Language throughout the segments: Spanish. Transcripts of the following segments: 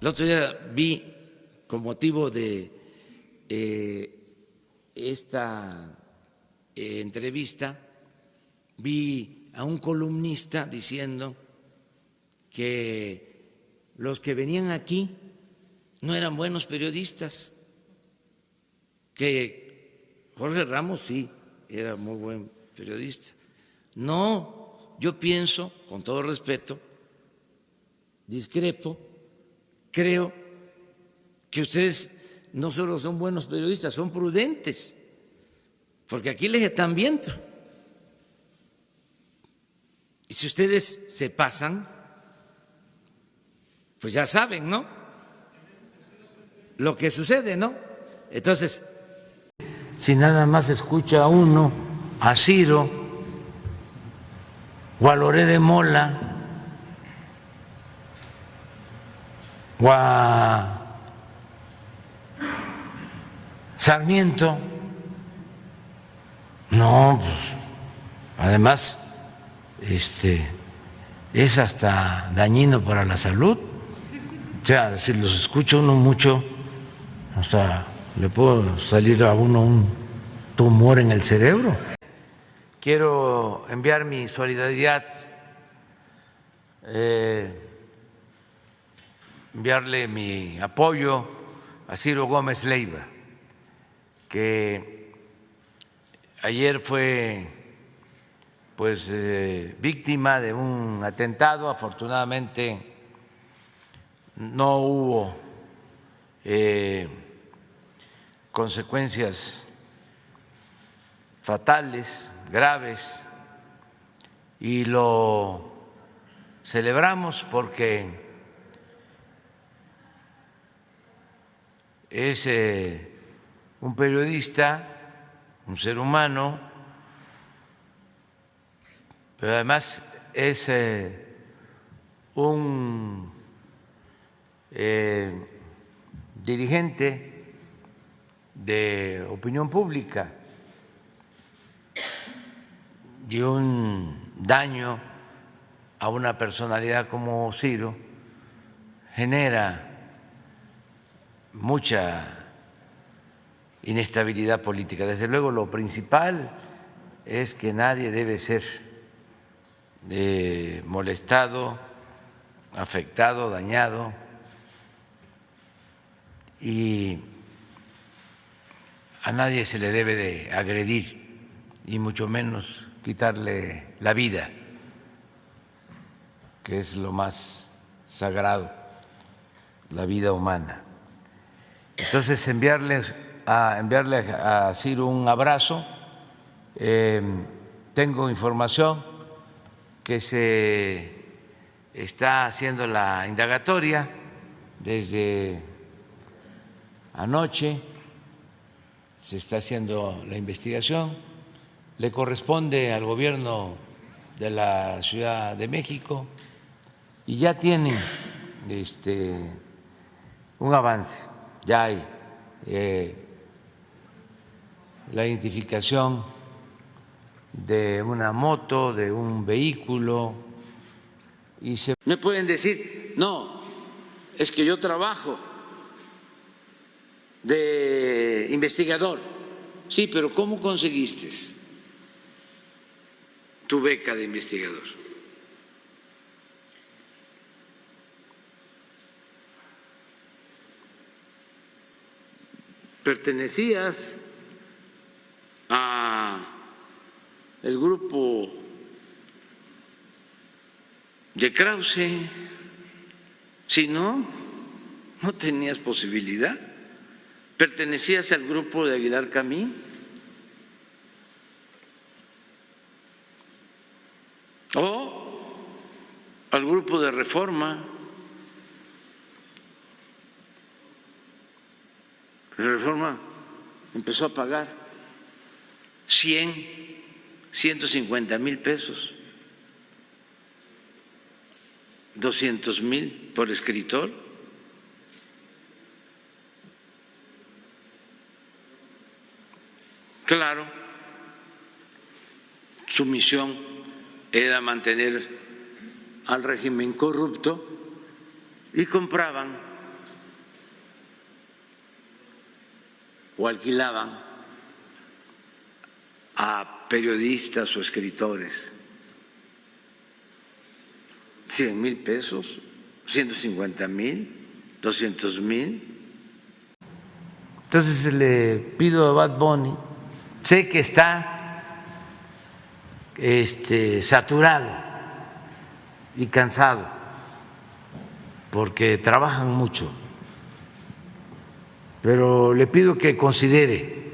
El otro día vi, con motivo de esta entrevista, vi a un columnista diciendo que los que venían aquí no eran buenos periodistas, que Jorge Ramos sí era muy buen periodista. No, yo pienso, con todo respeto, discrepo, creo que ustedes no solo son buenos periodistas, son prudentes, porque aquí les están viendo. Y si ustedes se pasan, pues ya saben, ¿no? Lo que sucede, ¿no? Entonces, si nada más escucha a uno, a Ciro o a Loré de Mola o a Sarmiento, no, pues, además, es hasta dañino para la salud. O sea, si los escucha uno mucho, hasta le puede salir a uno un tumor en el cerebro. Quiero enviar mi solidaridad, enviarle mi apoyo a Ciro Gómez Leiva, que ayer fue pues víctima de un atentado. Afortunadamente no hubo consecuencias fatales, graves, y lo celebramos porque es un periodista, un ser humano, pero además es un dirigente de opinión pública, y un daño a una personalidad como Ciro genera mucha inestabilidad política. Desde luego, lo principal es que nadie debe ser molestado, afectado, dañado, y a nadie se le debe de agredir, y mucho menos quitarle la vida, que es lo más sagrado, la vida humana. Entonces, enviarle a Ciro un abrazo. Tengo información que se está haciendo la indagatoria desde anoche, se está haciendo la investigación, le corresponde al gobierno de la Ciudad de México y ya tienen un avance, ya hay la identificación de una moto, de un vehículo, y me pueden decir, no, es que yo trabajo de investigador. Sí, pero ¿cómo conseguiste tu beca de investigador? ¿Pertenecías a el grupo de Krause? Si no, no tenías posibilidad. ¿Pertenecías al grupo de Aguilar Camín? ¿O al grupo de Reforma? Reforma empezó a pagar 150,000 pesos, 200,000 por escritor. Claro, su misión era mantener al régimen corrupto y compraban o alquilaban a periodistas o escritores 100,000 pesos, 150,000, 200,000. Entonces le pido a Bad Bunny, sé que está saturado y cansado porque trabajan mucho, pero le pido que considere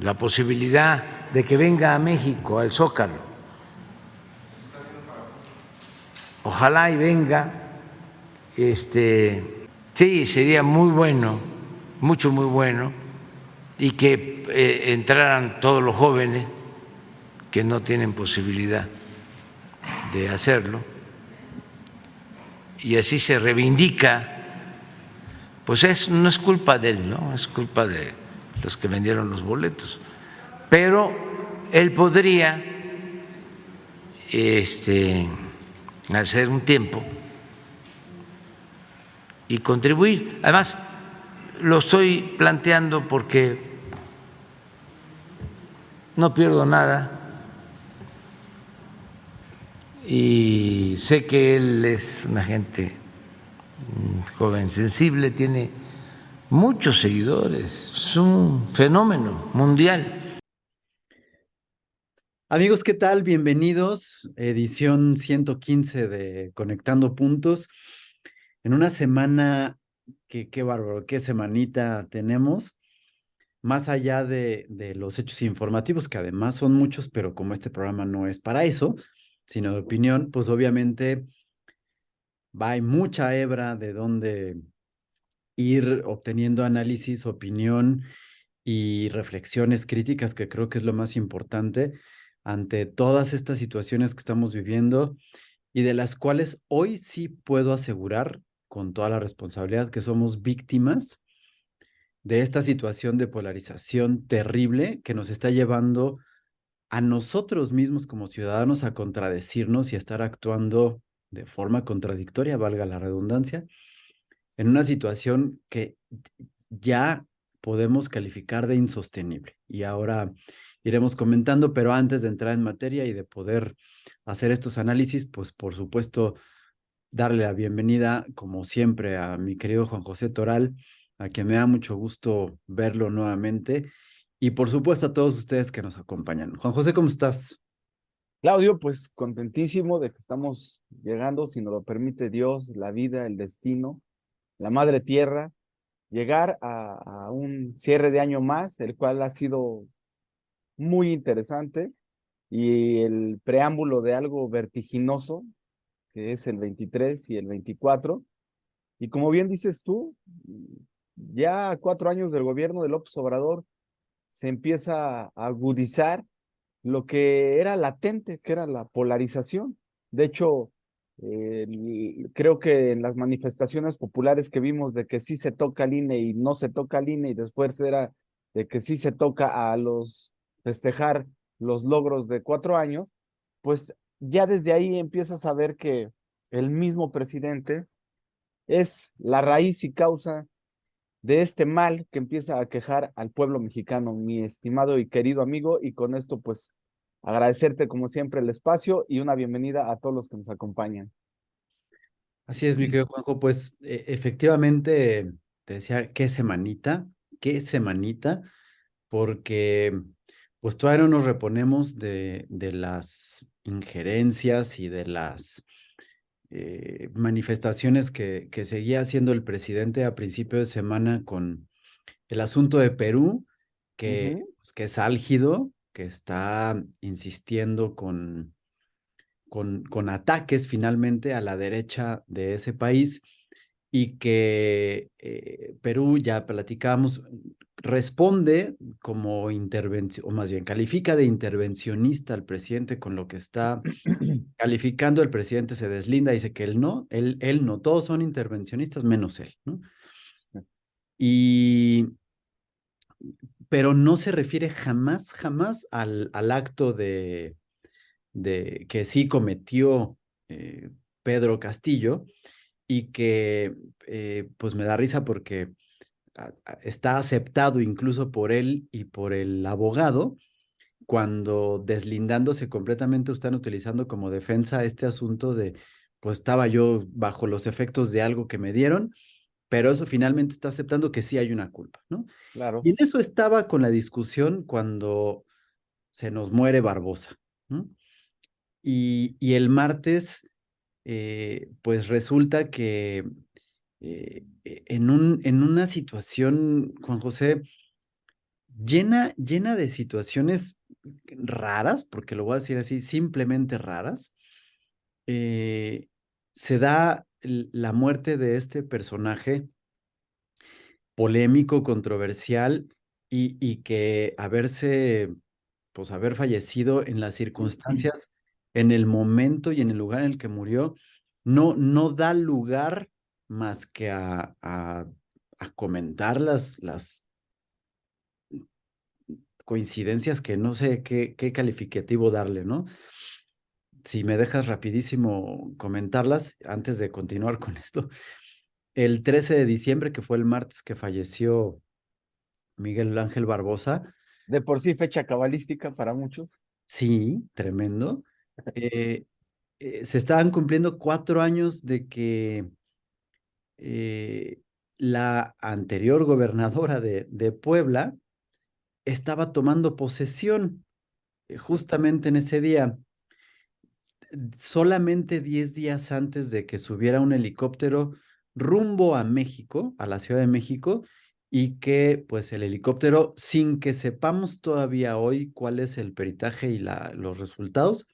la posibilidad de que venga a México, al Zócalo. Ojalá y venga. Sí, sería muy bueno, muy bueno, y que entraran todos los jóvenes que no tienen posibilidad de hacerlo, y así se reivindica. Pues no es culpa de él, ¿no? Es culpa de los que vendieron los boletos. Pero él podría hacer un tiempo y contribuir. Además, lo estoy planteando porque no pierdo nada y sé que él es una gente joven, sensible, tiene muchos seguidores, es un fenómeno mundial. Amigos, ¿qué tal? Bienvenidos. Edición 115 de Conectando Puntos. En una semana, qué bárbaro, qué semanita tenemos. Más allá de los hechos informativos, que además son muchos, pero como este programa no es para eso, sino de opinión, pues obviamente hay mucha hebra de dónde ir obteniendo análisis, opinión y reflexiones críticas, que creo que es lo más importante ante todas estas situaciones que estamos viviendo y de las cuales hoy sí puedo asegurar con toda la responsabilidad que somos víctimas de esta situación de polarización terrible que nos está llevando a nosotros mismos como ciudadanos a contradecirnos y a estar actuando de forma contradictoria, valga la redundancia, en una situación que ya podemos calificar de insostenible. Y ahora iremos comentando, pero antes de entrar en materia y de poder hacer estos análisis, pues por supuesto darle la bienvenida, como siempre, a mi querido Juan José Toral, a quien me da mucho gusto verlo nuevamente, y por supuesto a todos ustedes que nos acompañan. Juan José, ¿cómo estás? Claudio, pues contentísimo de que estamos llegando, si nos lo permite Dios, la vida, el destino, la madre tierra, llegar a un cierre de año más, el cual ha sido muy interesante y el preámbulo de algo vertiginoso, que es el 23 y el 24. Y como bien dices tú, ya a 4 años del gobierno de López Obrador se empieza a agudizar lo que era latente, que era la polarización. De hecho, creo que en las manifestaciones populares que vimos de que sí se toca el INE y no se toca el INE, y después era de que sí se toca a los festejar los logros de 4 años, pues ya desde ahí empiezas a ver que el mismo presidente es la raíz y causa de este mal que empieza a quejar al pueblo mexicano, mi estimado y querido amigo, y con esto pues agradecerte como siempre el espacio y una bienvenida a todos los que nos acompañan. Así es, mi querido Juanjo, pues efectivamente te decía, qué semanita, porque pues todavía no nos reponemos de las injerencias y de las manifestaciones que seguía haciendo el presidente a principio de semana con el asunto de Perú, pues, que es álgido, que está insistiendo con ataques finalmente a la derecha de ese país y que Perú, ya platicamos, responde como intervención, o más bien califica de intervencionista al presidente con lo que está calificando. El presidente se deslinda, dice que él no, todos son intervencionistas menos él, ¿no? Y, pero no se refiere jamás al acto de que sí cometió Pedro Castillo y que pues me da risa porque está aceptado incluso por él y por el abogado, cuando deslindándose completamente están utilizando como defensa este asunto de, pues estaba yo bajo los efectos de algo que me dieron, pero eso finalmente está aceptando que sí hay una culpa, ¿no? Claro. Y en eso estaba con la discusión cuando se nos muere Barbosa, ¿no? Y el martes, pues resulta que en una situación, Juan José, llena de situaciones raras, porque lo voy a decir así, simplemente raras, eh, se da la muerte de este personaje polémico, controversial y que pues haber fallecido en las circunstancias, en el momento y en el lugar en el que murió, no da lugar más que a comentar las coincidencias que no sé qué calificativo darle, ¿no? Si me dejas rapidísimo comentarlas antes de continuar con esto. El 13 de diciembre, que fue el martes que falleció Miguel Ángel Barbosa, De por sí fecha cabalística para muchos. sí, tremendo. eh, Se estaban cumpliendo 4 años de que eh, la anterior gobernadora de Puebla estaba tomando posesión justamente en ese día. Solamente 10 días antes de que subiera un helicóptero rumbo a México, a la Ciudad de México, y que pues el helicóptero, sin que sepamos todavía hoy cuál es el peritaje y los resultados,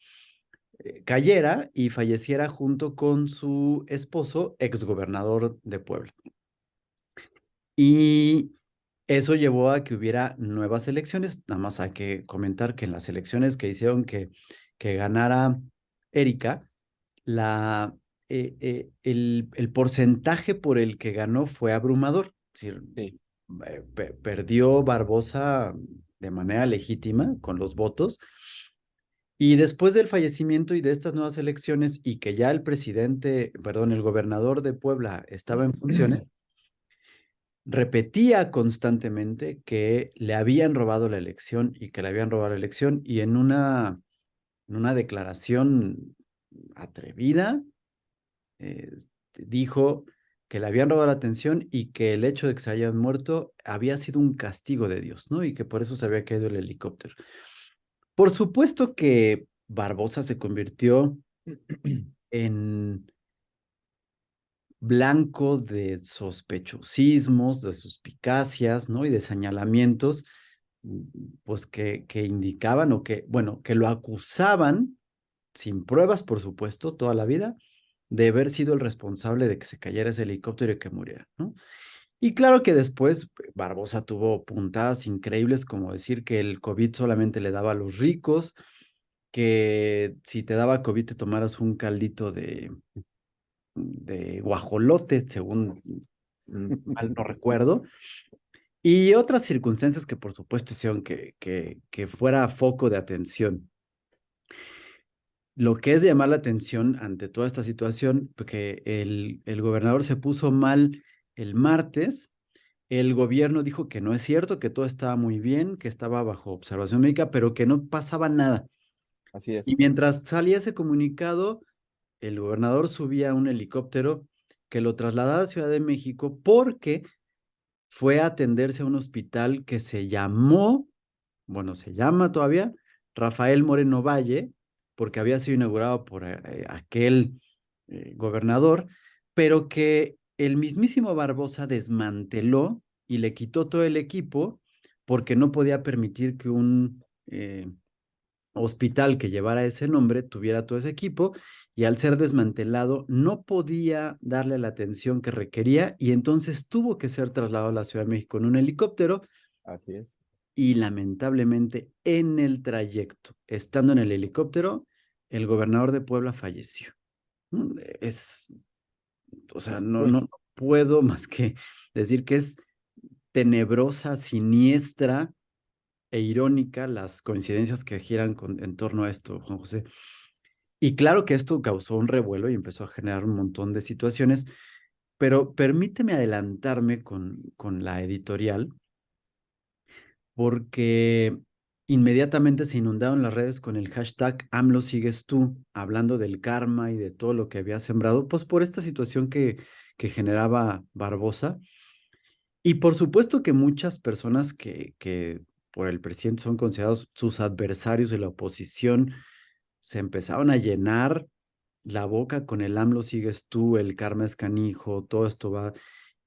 cayera y falleciera junto con su esposo, exgobernador de Puebla. Y eso llevó a que hubiera nuevas elecciones. Nada más hay que comentar que en las elecciones que hicieron que ganara Erika, la, el porcentaje por el que ganó fue abrumador. Es decir, Sí. perdió Barbosa de manera legítima con los votos. Y después del fallecimiento y de estas nuevas elecciones y que ya el presidente, perdón, el gobernador de Puebla estaba en funciones, repetía constantemente que le habían robado la elección y que le habían robado la elección y en una declaración atrevida, eh, dijo que le habían robado la atención y que el hecho de que se hayan muerto había sido un castigo de Dios, ¿no? Y que por eso se había caído el helicóptero. Por supuesto que Barbosa se convirtió en blanco de sospechosismos, de suspicacias, ¿no? Y de señalamientos, mm, pues que indicaban o que, bueno, que lo acusaban, sin pruebas, por supuesto, toda la vida, de haber sido el responsable de que se cayera ese helicóptero y que muriera, ¿no? Y claro que después Barbosa tuvo puntadas increíbles, como decir que el COVID solamente le daba a los ricos, que si te daba COVID te tomaras un caldito de guajolote, según mal no recuerdo, y otras circunstancias que por supuesto hicieron que fuera foco de atención. Lo que es llamar la atención ante toda esta situación, porque el gobernador se puso mal el martes, el gobierno dijo que no es cierto, que todo estaba muy bien, que estaba bajo observación médica, pero que no pasaba nada. Así es. Y mientras salía ese comunicado, el gobernador subía a un helicóptero que lo trasladaba a Ciudad de México porque fue a atenderse a un hospital que se llamó, bueno, se llama todavía, Rafael Moreno Valle, porque había sido inaugurado por aquel gobernador, pero que el mismísimo Barbosa desmanteló y le quitó todo el equipo porque no podía permitir que un hospital que llevara ese nombre tuviera todo ese equipo y al ser desmantelado no podía darle la atención que requería y entonces tuvo que ser trasladado a la Ciudad de México en un helicóptero Así es. y lamentablemente en el trayecto, estando en el helicóptero, el gobernador de Puebla falleció. Es, o sea, no Pues puedo más que decir que es tenebrosa, siniestra e irónica las coincidencias que giran en torno a esto, Juan José. Y claro que esto causó un revuelo y empezó a generar un montón de situaciones pero permíteme adelantarme con la editorial, porque inmediatamente se inundaron las redes con el hashtag AMLO sigues tú, hablando del karma y de todo lo que había sembrado, pues por esta situación que generaba Barbosa. Y por supuesto que muchas personas que por el presidente son considerados sus adversarios de la oposición, se empezaron a llenar la boca con el AMLO sigues tú, el karma es canijo, todo esto va.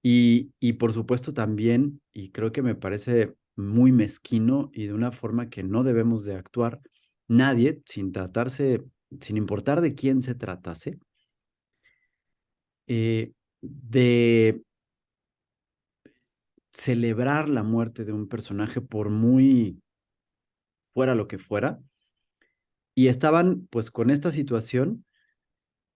Y por supuesto también, y creo que me parece muy mezquino y de una forma que no debemos de actuar, nadie, sin importar de quién se tratase, de celebrar la muerte de un personaje por muy fuera lo que fuera, y estaban pues con esta situación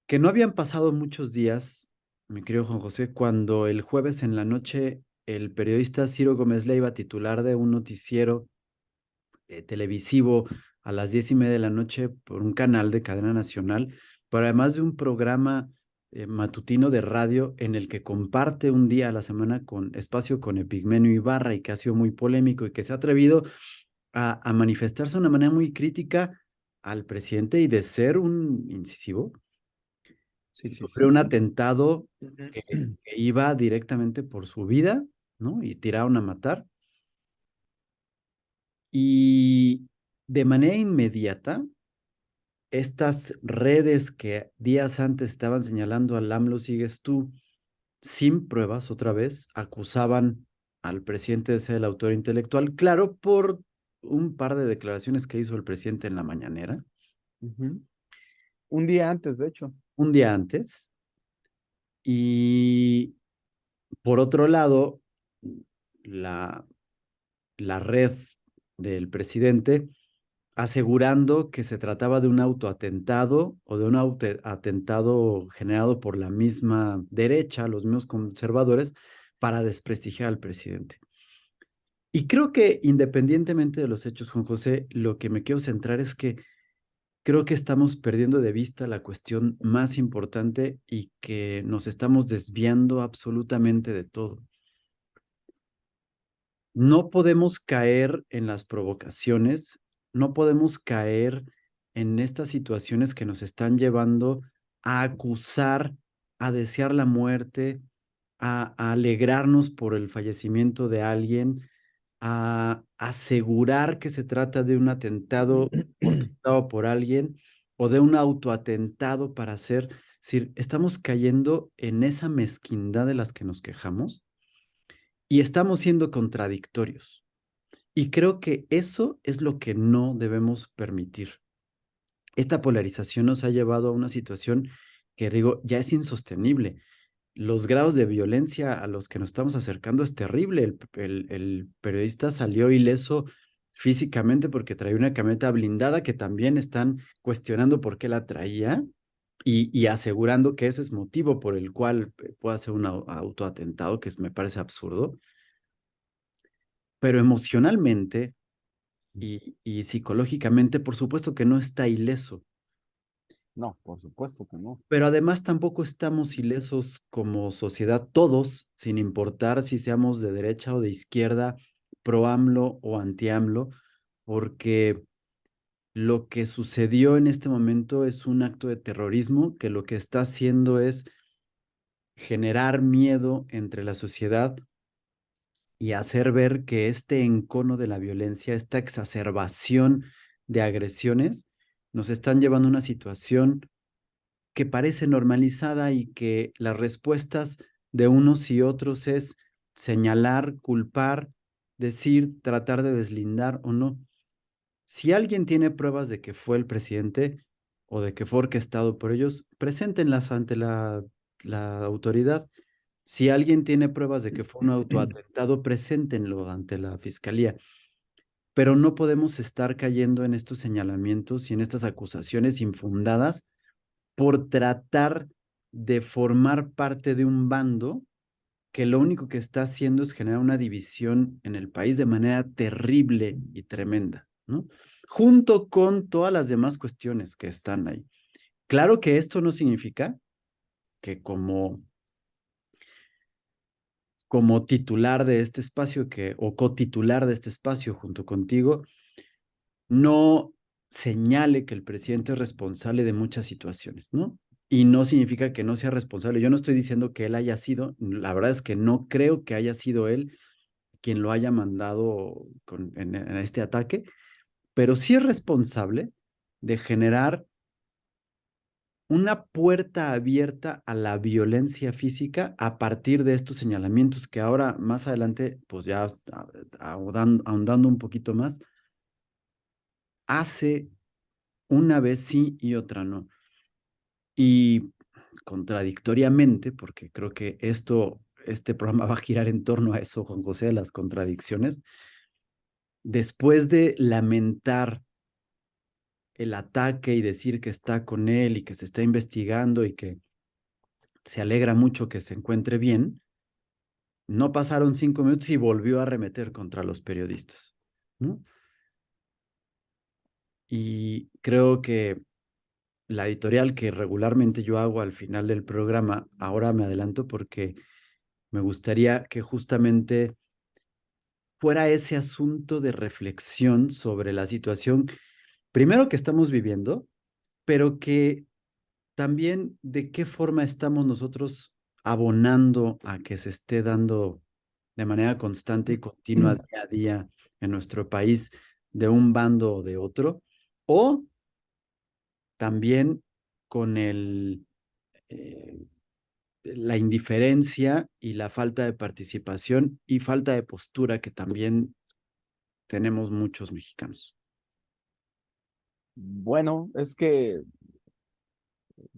que no habían pasado muchos días, mi querido Juan José, cuando el jueves en la noche el periodista Ciro Gómez Leiva, titular de un noticiero televisivo a las 10:30 de la noche por un canal de cadena nacional, pero además de un programa matutino de radio en el que comparte un día a la semana con espacio con Epigmenio Ibarra y que ha sido muy polémico y que se ha atrevido a manifestarse de una manera muy crítica al presidente y de ser un incisivo Sí, sí, sobre un sí. atentado que iba directamente por su vida, ¿no? Y tiraron a matar. Y de manera inmediata, estas redes que días antes estaban señalando al AMLO sigues tú, sin pruebas otra vez, acusaban al presidente de ser el autor intelectual, claro, por un par de declaraciones que hizo el presidente en la mañanera, Ujú. Un día antes, de hecho. un día antes. Y por otro lado, la, la red del presidente asegurando que se trataba de un autoatentado o de un atentado generado por la misma derecha, los mismos conservadores, para desprestigiar al presidente. Y creo que independientemente de los hechos, Juan José, lo que me quiero centrar es que creo que estamos perdiendo de vista la cuestión más importante y que nos estamos desviando absolutamente de todo. No podemos caer en las provocaciones, no podemos caer en estas situaciones que nos están llevando a acusar, a desear la muerte, a alegrarnos por el fallecimiento de alguien, a asegurar que se trata de un atentado orquestado por alguien o de un autoatentado para hacer. Es decir, estamos cayendo en esa mezquindad de las que nos quejamos y estamos siendo contradictorios. Y creo que eso es lo que no debemos permitir. Esta polarización nos ha llevado a una situación que, digo, ya es insostenible. Los grados de violencia a los que nos estamos acercando es terrible. El periodista salió ileso físicamente porque traía una camioneta blindada que también están cuestionando por qué la traía y asegurando que ese es motivo por el cual puede hacer un autoatentado, que me parece absurdo. Pero emocionalmente y psicológicamente, por supuesto que no está ileso, No, por supuesto que no. pero además tampoco estamos ilesos como sociedad, todos, sin importar si seamos de derecha o de izquierda, pro AMLO o anti AMLO, porque lo que sucedió en este momento es un acto de terrorismo que lo que está haciendo es generar miedo entre la sociedad y hacer ver que este encono de la violencia, esta exacerbación de agresiones, nos están llevando a una situación que parece normalizada y que las respuestas de unos y otros es señalar, culpar, decir, tratar de deslindar o no. Si alguien tiene pruebas de que fue el presidente o de que fue orquestado por ellos, preséntenlas ante la autoridad. Si alguien tiene pruebas de que fue un autoatentado, preséntenlo ante la fiscalía. Pero no podemos estar cayendo en estos señalamientos y en estas acusaciones infundadas por tratar de formar parte de un bando que lo único que está haciendo es generar una división en el país de manera terrible y tremenda, ¿no? Junto con todas las demás cuestiones que están ahí. Claro que esto no significa que como como titular de este espacio o cotitular de este espacio junto contigo, no señale que el presidente es responsable de muchas situaciones, ¿no? Y no significa que no sea responsable. Yo no estoy diciendo que él haya sido, la verdad es que no creo que haya sido él quien lo haya mandado en este ataque, pero sí es responsable de generar una puerta abierta a la violencia física a partir de estos señalamientos que ahora más adelante, pues ya ahondando un poquito más, hace una vez sí y otra no. Y contradictoriamente, porque creo que este programa va a girar en torno a eso, Juan José, de las contradicciones, después de lamentar el ataque y decir que está con él y que se está investigando y que se alegra mucho que se encuentre bien, no pasaron 5 minutos y volvió a arremeter contra los periodistas, ¿no? Y creo que la editorial que regularmente yo hago al final del programa, ahora me adelanto porque me gustaría que justamente fuera ese asunto de reflexión sobre la situación, primero que estamos viviendo, pero que también de qué forma estamos nosotros abonando a que se esté dando de manera constante y continua día a día en nuestro país de un bando o de otro, o también con eh, la indiferencia y la falta de participación y falta de postura que también tenemos muchos mexicanos. Bueno, es que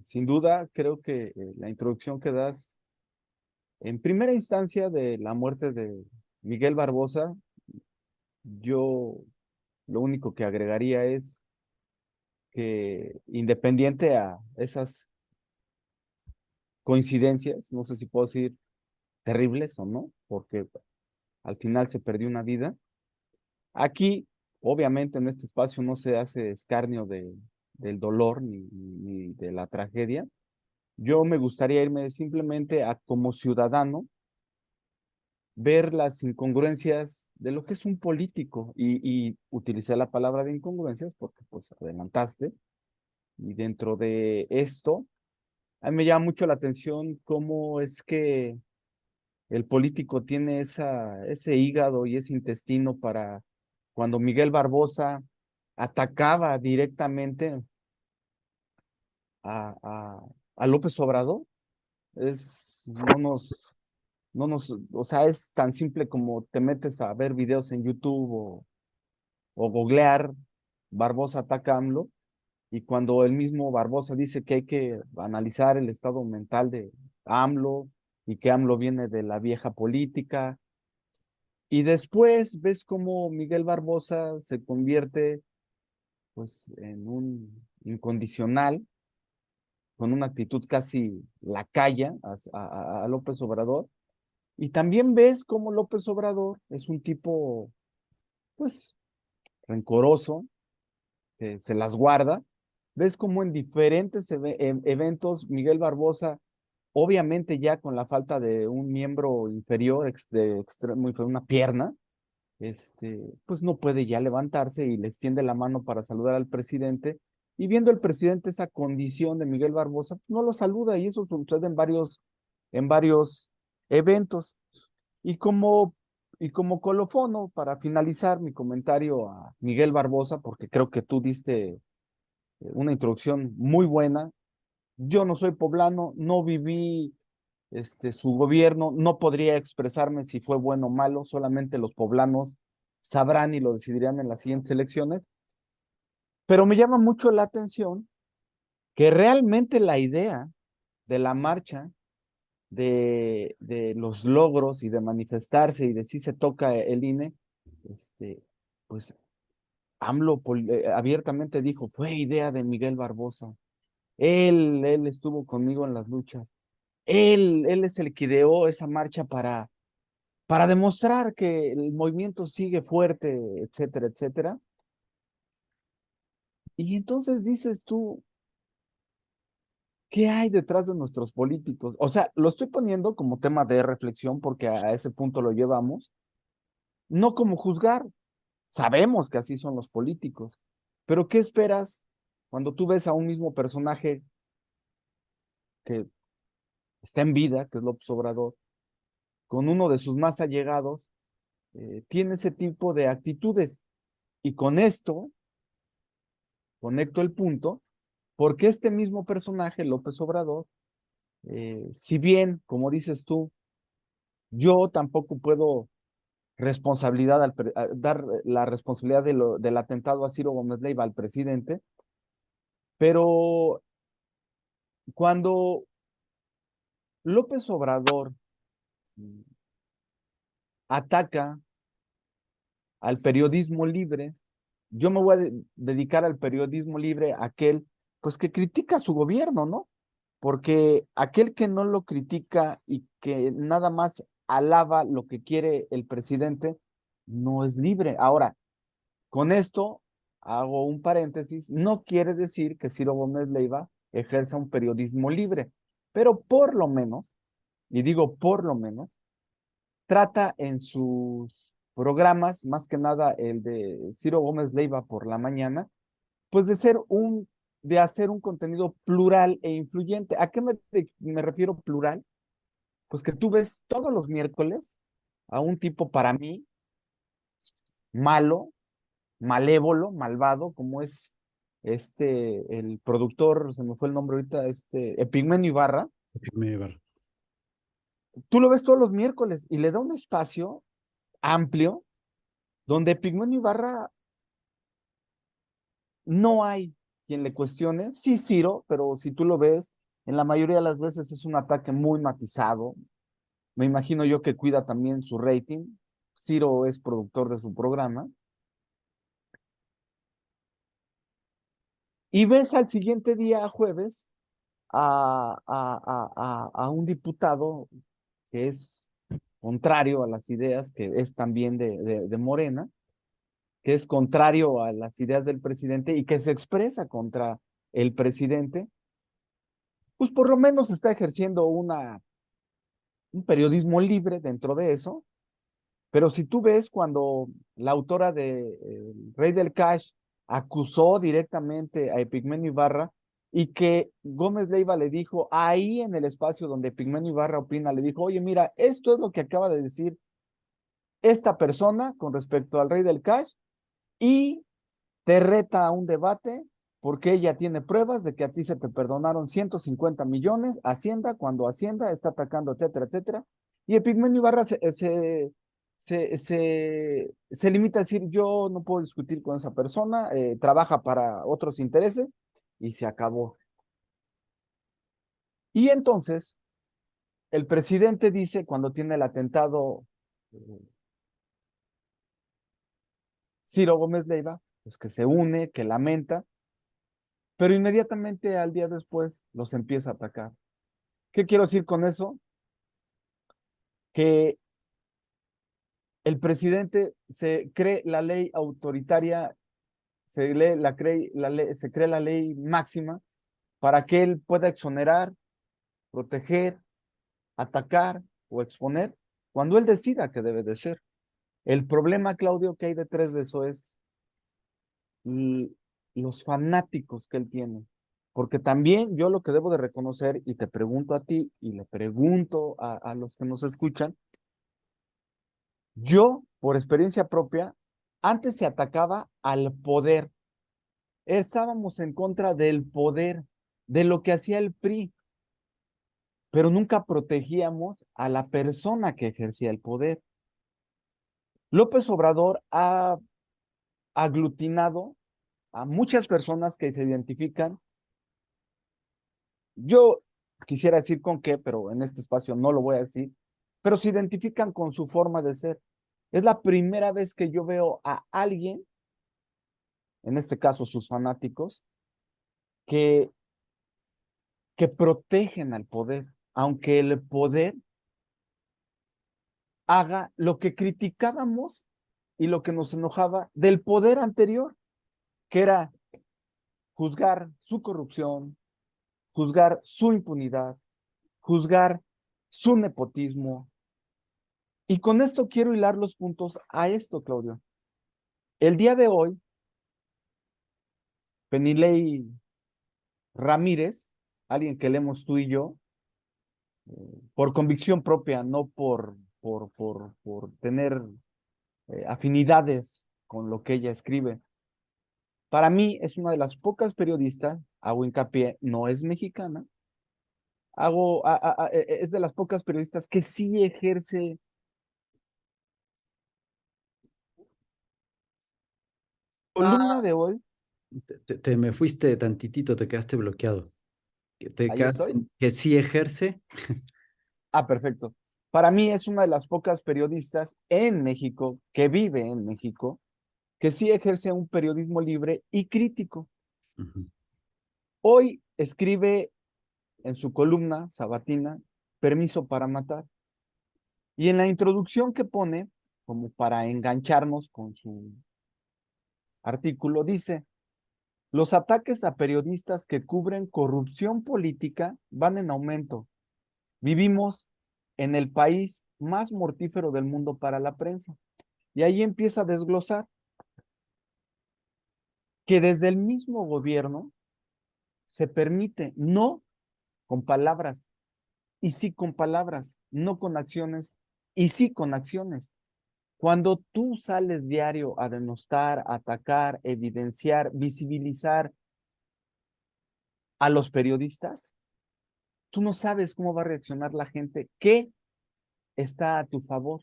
sin duda creo que la introducción que das en primera instancia de la muerte de Miguel Barbosa, yo lo único que agregaría es que independiente a esas coincidencias, no sé si puedo decir terribles o no, porque al final se perdió una vida. Aquí, obviamente, en este espacio no se hace escarnio del dolor ni de la tragedia. Yo me gustaría irme simplemente a, como ciudadano, ver las incongruencias de lo que es un político y utilicé la palabra de incongruencias porque pues adelantaste y dentro de esto, a mí me llama mucho la atención cómo es que el político tiene ese hígado y ese intestino para cuando Miguel Barbosa atacaba directamente a, a, a López Obrador, o sea, es tan simple como te metes a ver videos en YouTube o googlear Barbosa ataca a AMLO, y cuando el mismo Barbosa dice que hay que analizar el estado mental de AMLO y que AMLO viene de la vieja política, y después ves cómo Miguel Barbosa se convierte pues en un incondicional, con una actitud casi lacaya a López Obrador, y también ves cómo López Obrador es un tipo pues rencoroso, que se las guarda. Ves como en diferentes eventos Miguel Barbosa, obviamente ya con la falta de un miembro inferior, de extremo inferior, una pierna, pues no puede ya levantarse y le extiende la mano para saludar al presidente. Y viendo el presidente esa condición de Miguel Barbosa, no lo saluda y eso sucede en varios eventos. Y como, y como colofono, para finalizar mi comentario a Miguel Barbosa, porque creo que tú diste una introducción muy buena. Yo no soy poblano, no viví su gobierno, no podría expresarme si fue bueno o malo, solamente los poblanos sabrán y lo decidirán en las siguientes elecciones, pero me llama mucho la atención que realmente la idea de la marcha, de los logros y de manifestarse y de si se toca el INE, pues AMLO abiertamente dijo, fue idea de Miguel Barbosa. Él estuvo conmigo en las luchas. Él es el que ideó esa marcha para demostrar que el movimiento sigue fuerte, etcétera, etcétera. Y entonces dices tú, ¿Qué hay detrás de nuestros políticos? O sea, lo estoy poniendo como tema de reflexión porque a ese punto lo llevamos, no como juzgar. Sabemos que así son los políticos, pero ¿qué esperas cuando tú ves a un mismo personaje que está en vida, que es López Obrador, con uno de sus más allegados, tiene ese tipo de actitudes? Y con esto conecto el punto, porque este mismo personaje, López Obrador, si bien, como dices tú, yo tampoco puedo dar la responsabilidad del atentado a Ciro Gómez Leiva al presidente, pero cuando López Obrador ataca al periodismo libre, yo me voy a dedicar al periodismo libre, aquel pues que critica su gobierno, ¿no? Porque aquel que no lo critica y que nada más alaba lo que quiere el presidente, no es libre. Ahora, con esto hago un paréntesis, no quiere decir que Ciro Gómez Leiva ejerza un periodismo libre, pero por lo menos, y digo por lo menos, trata en sus programas, más que nada el de Ciro Gómez Leiva por la mañana, pues de hacer un contenido plural e influyente. ¿A qué me refiero plural? Pues que tú ves todos los miércoles a un tipo para mí malo, malévolo, malvado, como es el productor, se me fue el nombre ahorita, Epigmenio Ibarra. Tú lo ves todos los miércoles y le da un espacio amplio donde Epigmenio Ibarra no hay quien le cuestione. Sí, Ciro, pero si tú lo ves, en la mayoría de las veces es un ataque muy matizado. Me imagino yo que cuida también su rating. Ciro es productor de su programa. Y ves al siguiente día, jueves, a un diputado que es contrario a las ideas, que es también de Morena, que es contrario a las ideas del presidente y que se expresa contra el presidente, pues por lo menos está ejerciendo un periodismo libre dentro de eso. Pero si tú ves cuando la autora de El Rey del Cash acusó directamente a Epigmenio Ibarra y que Gómez Leiva le dijo ahí en el espacio donde Epigmenio Ibarra opina, le dijo, oye, mira, esto es lo que acaba de decir esta persona con respecto al Rey del Cash y te reta a un debate porque ella tiene pruebas de que a ti se te perdonaron 150 millones, Hacienda, cuando Hacienda está atacando, etcétera, etcétera. Y Epigmenio Ibarra se limita a decir, yo no puedo discutir con esa persona, trabaja para otros intereses y se acabó. Y entonces, el presidente dice, cuando tiene el atentado Ciro Gómez Leiva, pues que se une, que lamenta, pero inmediatamente al día después los empieza a atacar. ¿Qué quiero decir con eso? Que el presidente se cree la ley autoritaria, se cree la ley máxima para que él pueda exonerar, proteger, atacar o exponer cuando él decida que debe de ser. El problema, Claudio, que hay detrás de eso es los fanáticos que él tiene. Porque también yo lo que debo de reconocer, y te pregunto a ti, y le pregunto a los que nos escuchan, yo, por experiencia propia, antes se atacaba al poder. Estábamos en contra del poder, de lo que hacía el PRI, pero nunca protegíamos a la persona que ejercía el poder. López Obrador ha aglutinado a muchas personas que se identifican. Yo quisiera decir con qué, pero en este espacio no lo voy a decir, pero se identifican con su forma de ser. Es la primera vez que yo veo a alguien, en este caso sus fanáticos, que, que protegen al poder, aunque el poder haga lo que criticábamos y lo que nos enojaba del poder anterior, que era juzgar su corrupción, juzgar su impunidad, juzgar su nepotismo. Y con esto quiero hilar los puntos a esto, Claudio. El día de hoy, Penilei Ramírez, alguien que leemos tú y yo, por convicción propia, no por tener afinidades con lo que ella escribe. Para mí es una de las pocas periodistas, hago hincapié, no es mexicana, es de las pocas periodistas que sí ejerce columna de hoy. Te me fuiste tantitito, te quedaste bloqueado. Te Ahí quedaste estoy. que sí ejerce. Ah, perfecto. Para mí es una de las pocas periodistas en México, que vive en México, que sí ejerce un periodismo libre y crítico. Ujú. Hoy escribe en su columna sabatina, Permiso para matar. Y en la introducción que pone, como para engancharnos con su artículo, dice, los ataques a periodistas que cubren corrupción política van en aumento. Vivimos en el país más mortífero del mundo para la prensa. Y ahí empieza a desglosar que desde el mismo gobierno se permite, no con palabras, y sí con palabras, no con acciones, y sí con acciones. Cuando tú sales diario a denostar, atacar, evidenciar, visibilizar a los periodistas, tú no sabes cómo va a reaccionar la gente que está a tu favor.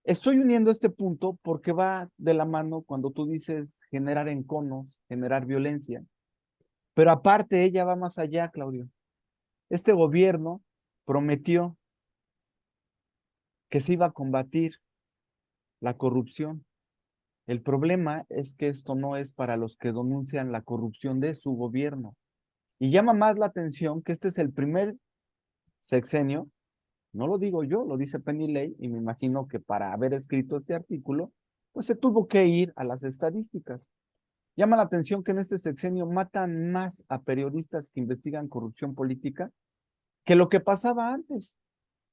Estoy uniendo este punto porque va de la mano cuando tú dices generar enconos, generar violencia. Pero aparte, ella va más allá, Claudio. Este gobierno prometió que se iba a combatir la corrupción. El problema es que esto no es para los que denuncian la corrupción de su gobierno. Y llama más la atención que este es el primer sexenio, no lo digo yo, lo dice Penilei, y me imagino que para haber escrito este artículo, pues se tuvo que ir a las estadísticas. Llama la atención que en este sexenio matan más a periodistas que investigan corrupción política que lo que pasaba antes,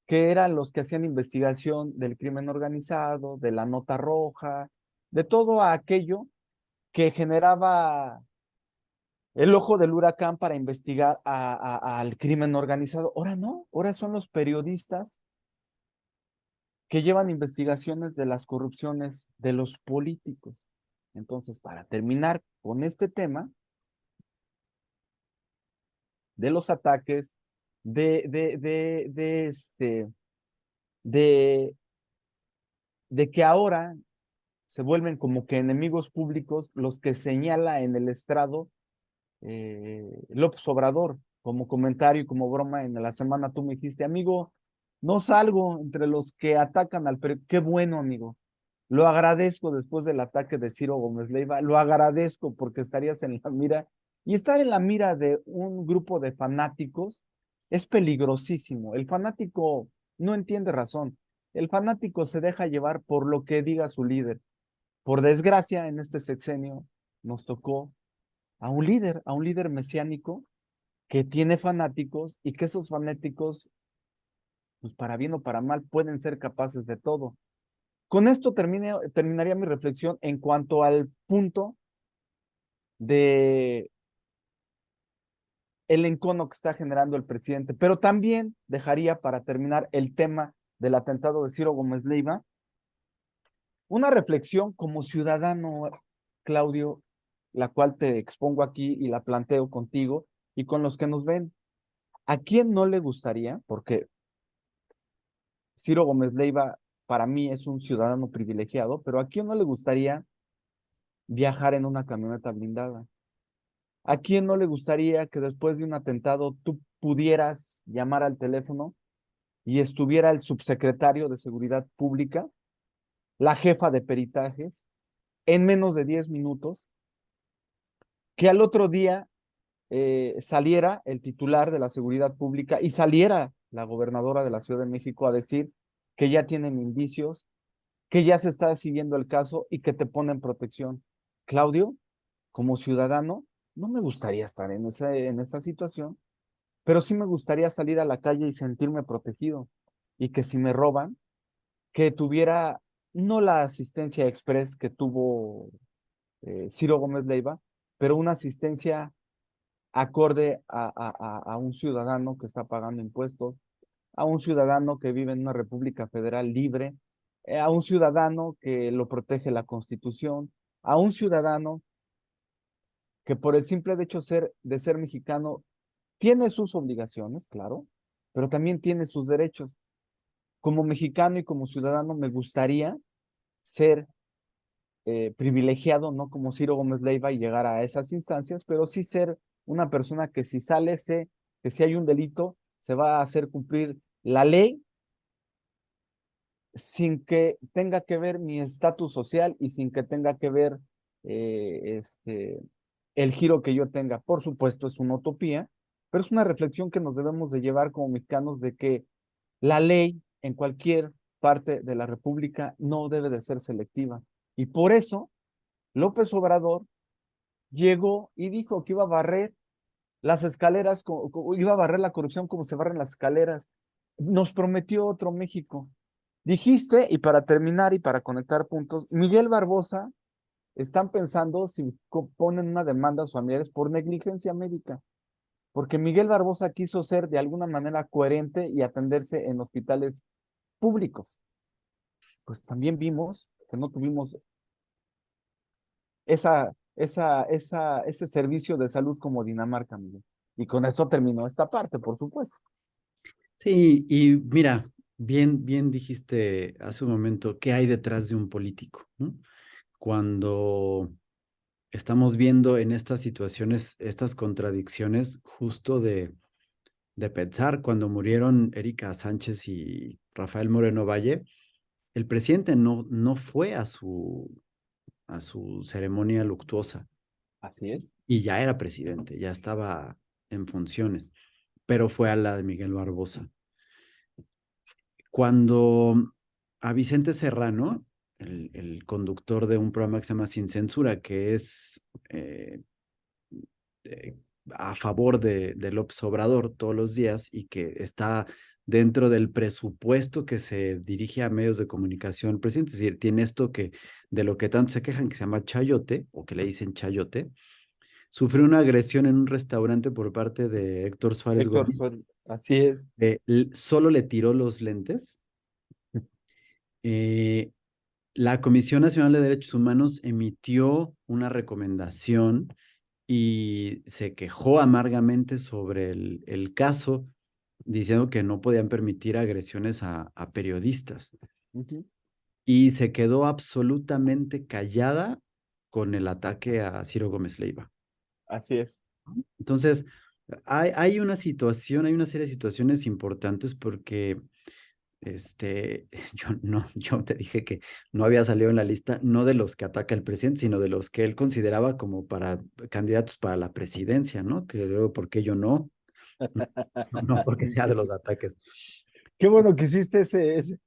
que eran los que hacían investigación del crimen organizado, de la nota roja, de todo aquello que generaba el ojo del huracán para investigar al crimen organizado. Ahora no, ahora son los periodistas que llevan investigaciones de las corrupciones de los políticos. Entonces, para terminar con este tema de los ataques, de, de que ahora se vuelven como que enemigos públicos los que señala en el estrado López Obrador, como comentario y como broma en la semana tú me dijiste, amigo, no salgo entre los que atacan al periodista. Qué bueno, amigo. Lo agradezco después del ataque de Ciro Gómez Leiva, lo agradezco porque estarías en la mira. Y estar en la mira de un grupo de fanáticos es peligrosísimo. El fanático no entiende razón. El fanático se deja llevar por lo que diga su líder. Por desgracia, en este sexenio nos tocó a un líder mesiánico que tiene fanáticos y que esos fanáticos, pues para bien o para mal, pueden ser capaces de todo. Con esto terminaría mi reflexión en cuanto al punto de el encono que está generando el presidente, pero también dejaría para terminar el tema del atentado de Ciro Gómez Leiva, una reflexión como ciudadano, Claudio, la cual te expongo aquí y la planteo contigo y con los que nos ven. ¿A quién no le gustaría? Porque Ciro Gómez Leiva para mí es un ciudadano privilegiado, pero ¿a quién no le gustaría viajar en una camioneta blindada? ¿A quién no le gustaría que después de un atentado tú pudieras llamar al teléfono y estuviera el subsecretario de Seguridad Pública, la jefa de peritajes, en menos de 10 minutos, que al otro día saliera el titular de la Seguridad Pública y saliera la gobernadora de la Ciudad de México a decir que ya tienen indicios, que ya se está siguiendo el caso y que te ponen protección? Claudio, como ciudadano, no me gustaría estar en esa situación, pero sí me gustaría salir a la calle y sentirme protegido y que si me roban, que tuviera no la asistencia express que tuvo Ciro Gómez Leiva, pero una asistencia acorde a un ciudadano que está pagando impuestos, a un ciudadano que vive en una república federal libre, a un ciudadano que lo protege la Constitución, a un ciudadano que por el simple hecho de ser mexicano tiene sus obligaciones, claro, pero también tiene sus derechos. Como mexicano y como ciudadano me gustaría ser privilegiado, no como Ciro Gómez Leiva y llegar a esas instancias, pero sí ser una persona que si sale, sé que si hay un delito, se va a hacer cumplir la ley sin que tenga que ver mi estatus social y sin que tenga que ver el giro que yo tenga. Por supuesto, es una utopía, pero es una reflexión que nos debemos de llevar como mexicanos de que la ley en cualquier parte de la República no debe de ser selectiva. Y por eso López Obrador llegó y dijo que iba a barrer las escaleras, iba a barrer la corrupción como se barren las escaleras. Nos prometió otro México. Dijiste, y para terminar y para conectar puntos, Miguel Barbosa están pensando si ponen una demanda a sus familiares por negligencia médica, porque Miguel Barbosa quiso ser de alguna manera coherente y atenderse en hospitales públicos. Pues también vimos que no tuvimos ese servicio de salud como Dinamarca, Miguel. Y con esto terminó esta parte, por supuesto. Sí, y mira, bien dijiste hace un momento, ¿qué hay detrás de un político? ¿No? Cuando estamos viendo en estas situaciones, estas contradicciones, justo de pensar, cuando murieron Erika Sánchez y Rafael Moreno Valle, el presidente no fue a su ceremonia luctuosa Así es. y ya era presidente, ya estaba en funciones, pero fue a la de Miguel Barbosa. Cuando a Vicente Serrano, el conductor de un programa que se llama Sin Censura, que es eh, a favor de López Obrador todos los días y que está dentro del presupuesto que se dirige a medios de comunicación el presidente, es decir, tiene esto que de lo que tanto se quejan que se llama chayote o que le dicen chayote, sufrió una agresión en un restaurante por parte de Héctor Suárez Héctor, Gómez. así es. Solo le tiró los lentes. Eh, la Comisión Nacional de Derechos Humanos emitió una recomendación y se quejó amargamente sobre el caso, diciendo que no podían permitir agresiones a periodistas. Ujú. Y se quedó absolutamente callada con el ataque a Ciro Gómez Leiva. Así es. Entonces, hay una situación, hay una serie de situaciones importantes porque yo te dije que no había salido en la lista, no de los que ataca el presidente, sino de los que él consideraba como para candidatos para la presidencia, ¿no? Que luego, ¿por qué yo no? No porque sea de los ataques. Qué bueno que hiciste ese.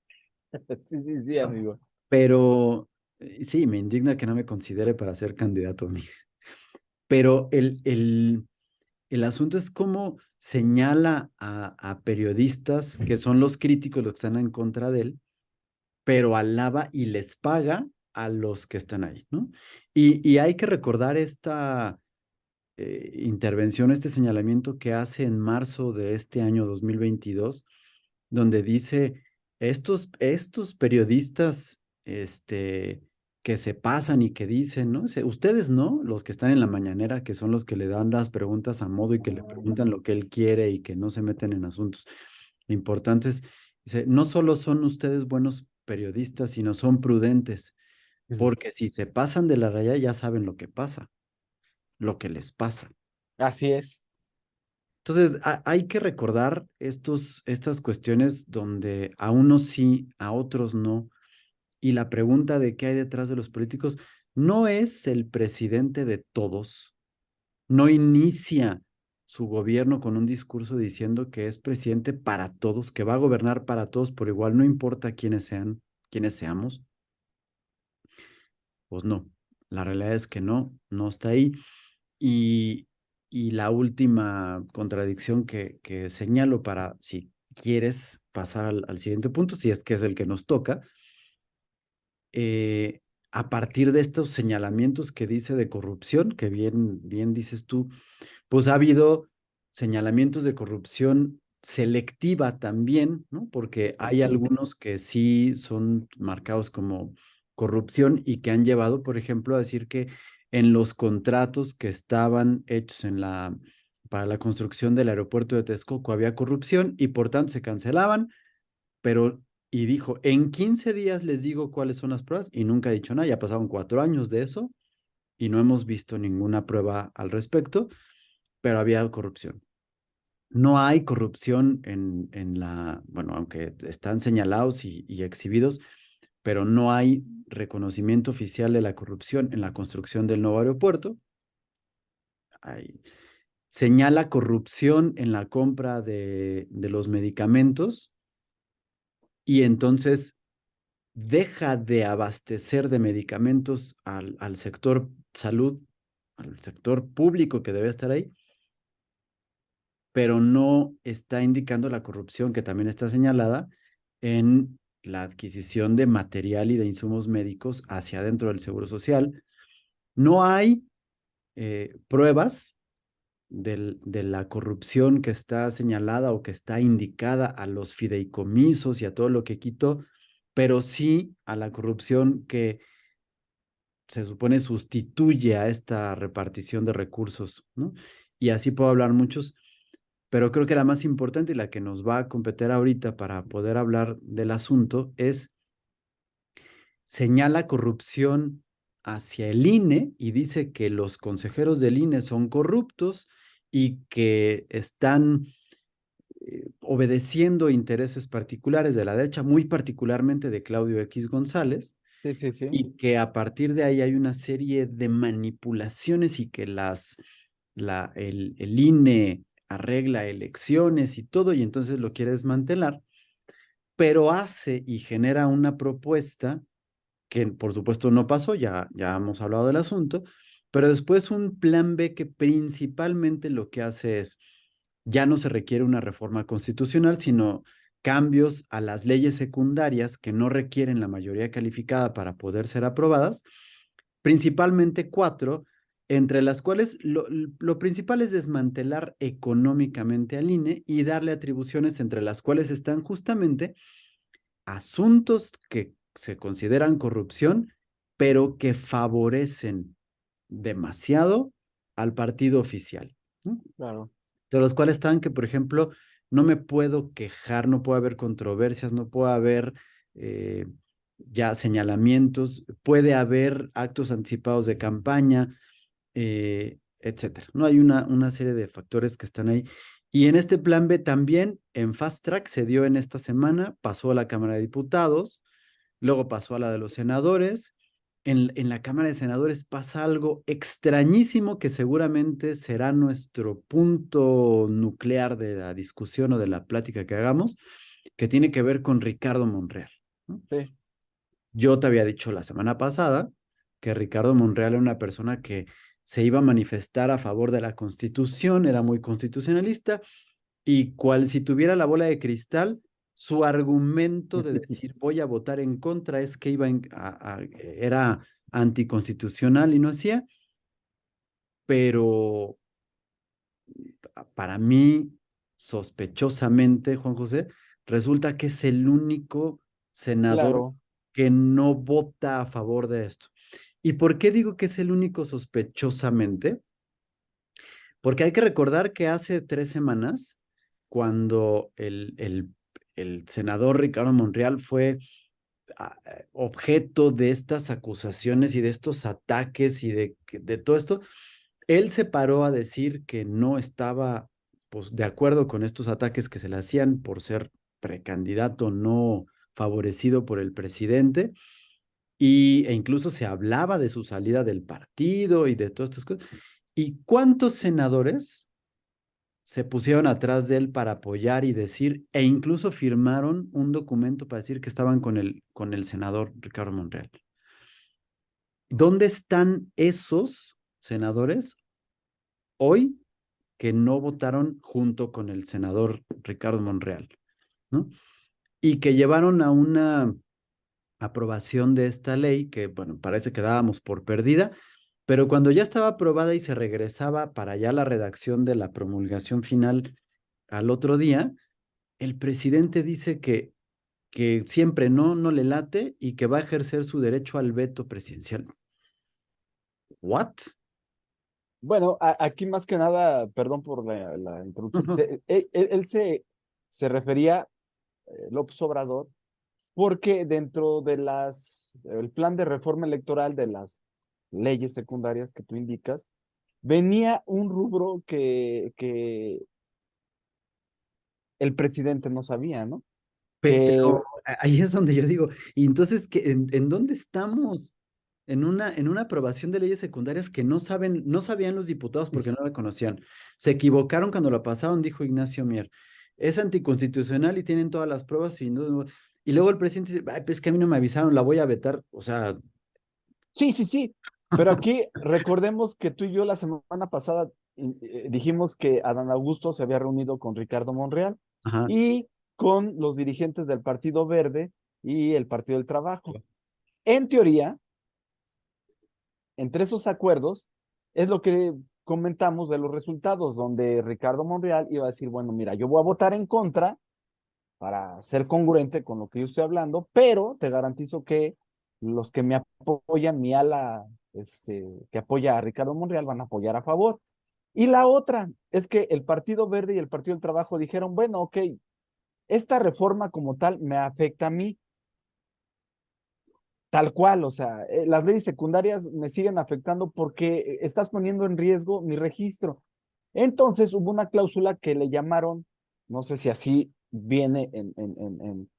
Sí, sí, sí, amigo. Pero sí, me indigna que no me considere para ser candidato a mí. Pero el asunto es cómo señala a periodistas que son los críticos, los que están en contra de él, pero alaba y les paga a los que están ahí, ¿no? Y hay que recordar esta intervención, este señalamiento que hace en marzo de este año 2022, donde dice, estos periodistas que se pasan y que dicen, ¿no? Ustedes no, los que están en la mañanera, que son los que le dan las preguntas a modo y que le preguntan lo que él quiere y que no se meten en asuntos importantes. Dice, no solo son ustedes buenos periodistas, sino son prudentes, porque si se pasan de la raya ya saben lo que pasa, lo que les pasa. Así es. Entonces, hay que recordar estas cuestiones donde a unos sí, a otros no. Y la pregunta de qué hay detrás de los políticos no es el presidente de todos, no inicia su gobierno con un discurso diciendo que es presidente para todos, que va a gobernar para todos por igual, no importa quiénes sean, quiénes seamos. Pues no, la realidad es que no está ahí. Y, y la última contradicción que señalo para si quieres pasar al siguiente punto, si es que es el que nos toca, eh, a partir de estos señalamientos que dice de corrupción, que bien dices tú, pues ha habido señalamientos de corrupción selectiva también, ¿no? Porque hay algunos que sí son marcados como corrupción y que han llevado, por ejemplo, a decir que en los contratos que estaban hechos para la construcción del aeropuerto de Texcoco había corrupción y por tanto se cancelaban, pero, y dijo, en 15 días les digo cuáles son las pruebas y nunca ha dicho nada, ya pasaron 4 años de eso y no hemos visto ninguna prueba al respecto, pero había corrupción. No hay corrupción bueno, aunque están señalados y exhibidos, pero no hay reconocimiento oficial de la corrupción en la construcción del nuevo aeropuerto. Señala corrupción en la compra de los medicamentos y entonces deja de abastecer de medicamentos al sector salud, al sector público que debe estar ahí, pero no está indicando la corrupción que también está señalada en la adquisición de material y de insumos médicos hacia adentro del Seguro Social. No hay pruebas de la corrupción que está señalada o que está indicada a los fideicomisos y a todo lo que quitó, pero sí a la corrupción que se supone sustituye a esta repartición de recursos, ¿no? Y así puedo hablar muchos, pero creo que la más importante y la que nos va a competir ahorita para poder hablar del asunto es señala corrupción hacia el INE y dice que los consejeros del INE son corruptos y que están obedeciendo intereses particulares de la derecha, muy particularmente de Claudio X González, Sí, sí, sí. y que a partir de ahí hay una serie de manipulaciones y que el INE arregla elecciones y todo, y entonces lo quiere desmantelar, pero hace y genera una propuesta que por supuesto no pasó, ya hemos hablado del asunto, pero después un plan B que principalmente lo que hace es, ya no se requiere una reforma constitucional, sino cambios a las leyes secundarias que no requieren la mayoría calificada para poder ser aprobadas, principalmente 4, entre las cuales lo principal es desmantelar económicamente al INE y darle atribuciones entre las cuales están justamente asuntos que se consideran corrupción, pero que favorecen demasiado al partido oficial, ¿no? Claro. De los cuales están que, por ejemplo, no me puedo quejar, no puede haber controversias, no puede haber eh, ya señalamientos, puede haber actos anticipados de campaña, etcétera. No hay una serie de factores que están ahí. Y en este plan B también, en Fast Track, se dio en esta semana, pasó a la Cámara de Diputados, luego pasó a la de los senadores. En la Cámara de Senadores pasa algo extrañísimo que seguramente será nuestro punto nuclear de la discusión o de la plática que hagamos, que tiene que ver con Ricardo Monreal, ¿no? Sí. Yo te había dicho la semana pasada que Ricardo Monreal era una persona que se iba a manifestar a favor de la Constitución, era muy constitucionalista y cual si tuviera la bola de cristal, su argumento de decir voy a votar en contra es que era anticonstitucional y no hacía, pero para mí, sospechosamente, Juan José, resulta que es el único senador Claro. que no vota a favor de esto. ¿Y por qué digo que es el único sospechosamente? Porque hay que recordar que hace 3 semanas, cuando el senador Ricardo Monreal fue objeto de estas acusaciones y de estos ataques y de todo esto, él se paró a decir que no estaba pues, de acuerdo con estos ataques que se le hacían por ser precandidato no favorecido por el presidente e incluso se hablaba de su salida del partido y de todas estas cosas. ¿Y cuántos senadores se pusieron atrás de él para apoyar y decir, e incluso firmaron un documento para decir que estaban con el senador Ricardo Monreal? ¿Dónde están esos senadores hoy que no votaron junto con el senador Ricardo Monreal, ¿no? Y que llevaron a una aprobación de esta ley que, bueno, parece que dábamos por perdida, pero cuando ya estaba aprobada y se regresaba para ya la redacción de la promulgación final al otro día, el presidente dice que siempre no le late y que va a ejercer su derecho al veto presidencial. ¿What? Bueno, aquí más que nada, perdón por la interrupción, él se refería, López Obrador, porque dentro de el plan de reforma electoral de las leyes secundarias que tú indicas, venía un rubro que el presidente no sabía, ¿no? Que Pero ahí es donde yo digo, y entonces, ¿en dónde estamos? En una aprobación de leyes secundarias que no sabían los diputados porque no la conocían. Se equivocaron cuando la pasaron, dijo Ignacio Mier. Es anticonstitucional y tienen todas las pruebas y luego el presidente dice, ay, pues que a mí no me avisaron, la voy a vetar. O sea, sí, sí, sí, pero aquí recordemos que tú y yo la semana pasada dijimos que Adán Augusto se había reunido con Ricardo Monreal ajá. y con los dirigentes del Partido Verde y el Partido del Trabajo. En teoría, entre esos acuerdos es lo que comentamos de los resultados, donde Ricardo Monreal iba a decir, bueno, mira, yo voy a votar en contra para ser congruente con lo que yo estoy hablando, pero te garantizo que los que me apoyan, mi ala que apoya a Ricardo Monreal, van a apoyar a favor. Y la otra es que el Partido Verde y el Partido del Trabajo dijeron, bueno, ok, esta reforma como tal me afecta a mí, tal cual, o sea, las leyes secundarias me siguen afectando porque estás poniendo en riesgo mi registro. Entonces hubo una cláusula que le llamaron, no sé si así viene en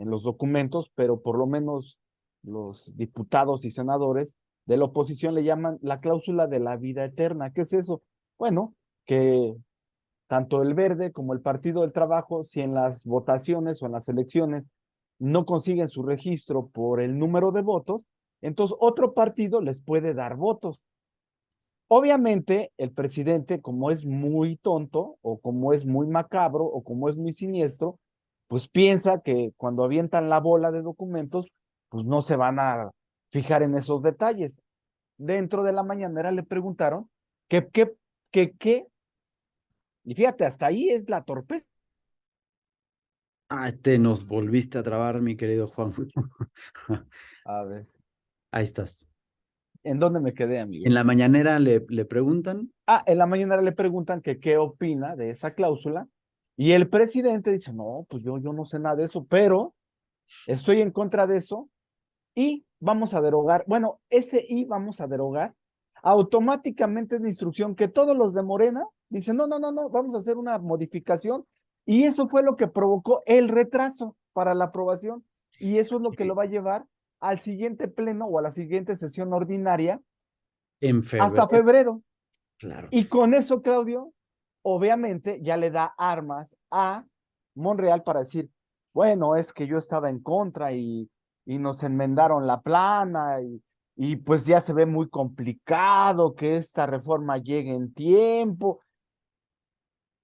los documentos, pero por lo menos los diputados y senadores de la oposición le llaman la cláusula de la vida eterna. ¿Qué es eso? Bueno, que tanto el Verde como el Partido del Trabajo, si en las votaciones o en las elecciones no consiguen su registro por el número de votos, entonces otro partido les puede dar votos. Obviamente, el presidente, como es muy tonto, o como es muy macabro, o como es muy siniestro, pues piensa que cuando avientan la bola de documentos, pues no se van a fijar en esos detalles. Dentro de la mañanera le preguntaron qué, y fíjate, hasta ahí es la torpeza. Ah, te nos volviste a trabar, mi querido Juan. A ver, Ahí estás. ¿en dónde me quedé, En amigo? la mañanera le preguntan. En la mañana le preguntan que qué opina de esa cláusula y el presidente dice, no, pues yo no sé nada de eso, pero estoy en contra de eso y vamos a derogar, bueno, ese y vamos a derogar, automáticamente es la instrucción que todos los de Morena dicen, no, vamos a hacer una modificación y eso fue lo que provocó el retraso para la aprobación y eso es lo que lo va a llevar al siguiente pleno o a la siguiente sesión ordinaria En hasta febrero, febrero. claro. Y con eso, Claudio, obviamente ya le da armas a Monreal para decir, bueno, es que yo estaba en contra y nos enmendaron la plana y pues ya se ve muy complicado que esta reforma llegue en tiempo.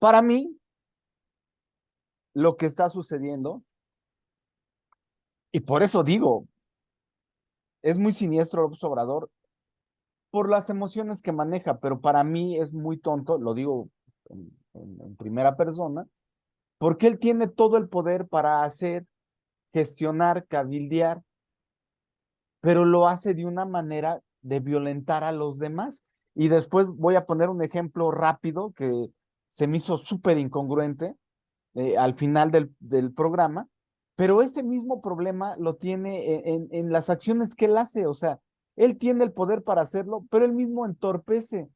Para mí, lo que está sucediendo, y por eso digo, es muy siniestro López Obrador por las emociones que maneja, pero para mí es muy tonto, lo digo en primera persona, porque él tiene todo el poder para hacer, gestionar, cabildear, pero lo hace de una manera de violentar a los demás. Y después voy a poner un ejemplo rápido que se me hizo súper incongruente al final del programa, pero ese mismo problema lo tiene en las acciones que él hace, o sea, él tiene el poder para hacerlo, pero él mismo entorpece.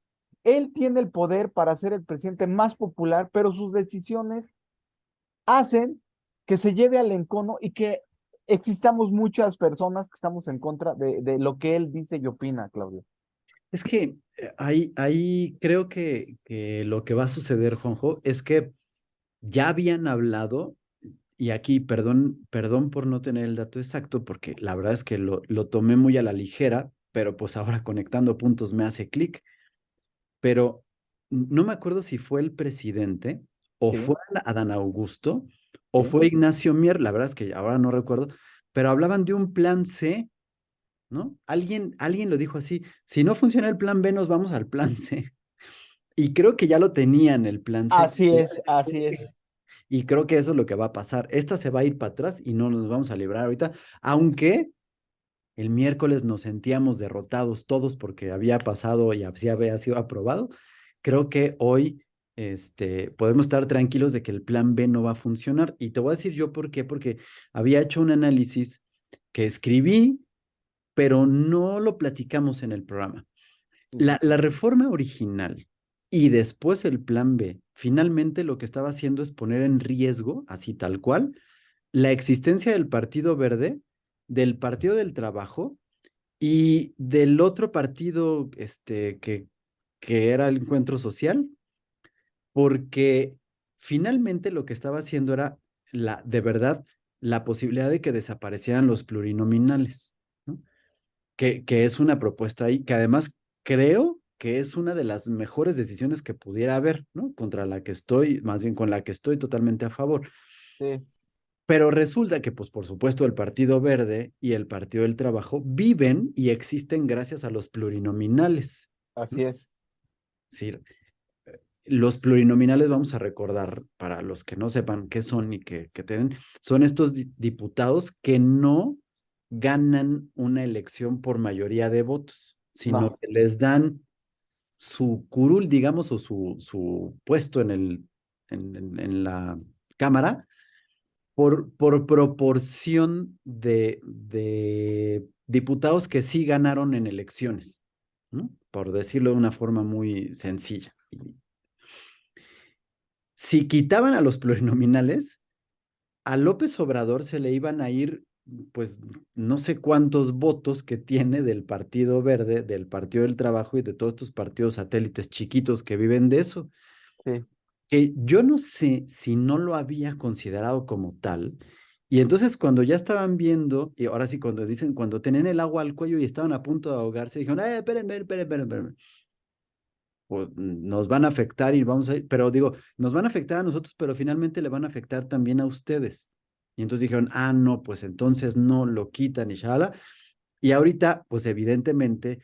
Él tiene el poder para ser el presidente más popular, pero sus decisiones hacen que se lleve al encono y que existamos muchas personas que estamos en contra de lo que él dice y opina, Claudio. Es que ahí creo que lo que va a suceder, Juanjo, es que ya habían hablado, y aquí perdón por no tener el dato exacto, porque la verdad es que lo tomé muy a la ligera, pero pues ahora conectando puntos me hace clic. pero no me acuerdo si fue el presidente o Sí, fue Adán Augusto o sí. fue Ignacio Mier, la verdad es que ahora no recuerdo, pero hablaban de un plan C, ¿no? Alguien lo dijo así, si no funciona el plan B, nos vamos al plan C. Y creo que ya lo tenían el plan C. Así es, así es. Y creo que eso es lo que va a pasar. Esta se va a ir para atrás y no nos vamos a librar ahorita, aunque el miércoles nos sentíamos derrotados todos porque había pasado y así había sido aprobado. Creo que hoy podemos estar tranquilos de que el plan B no va a funcionar. Y te voy a decir yo por qué, porque había hecho un análisis que escribí, pero no lo platicamos en el programa. La reforma original y después el plan B, finalmente lo que estaba haciendo es poner en riesgo, así tal cual, la existencia del Partido Verde, del Partido del Trabajo y del otro partido que era el Encuentro Social, porque finalmente lo que estaba haciendo era de verdad la posibilidad de que desaparecieran los plurinominales, ¿no? Que es una propuesta ahí, que además creo que es una de las mejores decisiones que pudiera haber, ¿no? Contra la que estoy, más bien con la que estoy totalmente a favor. Sí, Pero resulta que, pues, por supuesto, el Partido Verde y el Partido del Trabajo viven y existen gracias a los plurinominales, así ¿no? es. Es decir, los plurinominales, vamos a recordar, para los que no sepan qué son y que tienen, son estos diputados que no ganan una elección por mayoría de votos, sino No, que les dan su curul, digamos, o su puesto en la Cámara por proporción de diputados que sí ganaron en elecciones, ¿no? Por decirlo de una forma muy sencilla. Si quitaban a los plurinominales, a López Obrador se le iban a ir, pues, no sé cuántos votos que tiene del Partido Verde, del Partido del Trabajo y de todos estos partidos satélites chiquitos que viven de eso, sí. que yo no sé si no lo había considerado como tal. Y entonces cuando ya estaban viendo, y ahora sí cuando dicen, cuando tenían el agua al cuello y estaban a punto de ahogarse, dijeron, espérenme, espérenme, espérenme. Pues, nos van a afectar y vamos a ir, pero digo, nos van a afectar a nosotros, pero finalmente le van a afectar también a ustedes. Y entonces dijeron, no, pues entonces no lo quitan y shala. Y ahorita, pues evidentemente,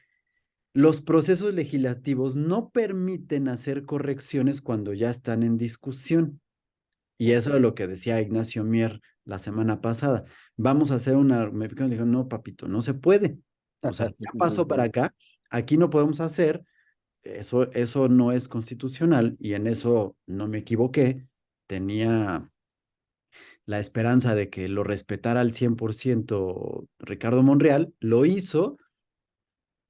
los procesos legislativos no permiten hacer correcciones cuando ya están en discusión. Y eso es lo que decía Ignacio Mier la semana pasada. Vamos a hacer una, me dijo, no, papito, no se puede. O sea, ya pasó para acá, aquí no podemos hacer, eso no es constitucional y en eso no me equivoqué. Tenía la esperanza de que lo respetara al 100% Ricardo Monreal, lo hizo,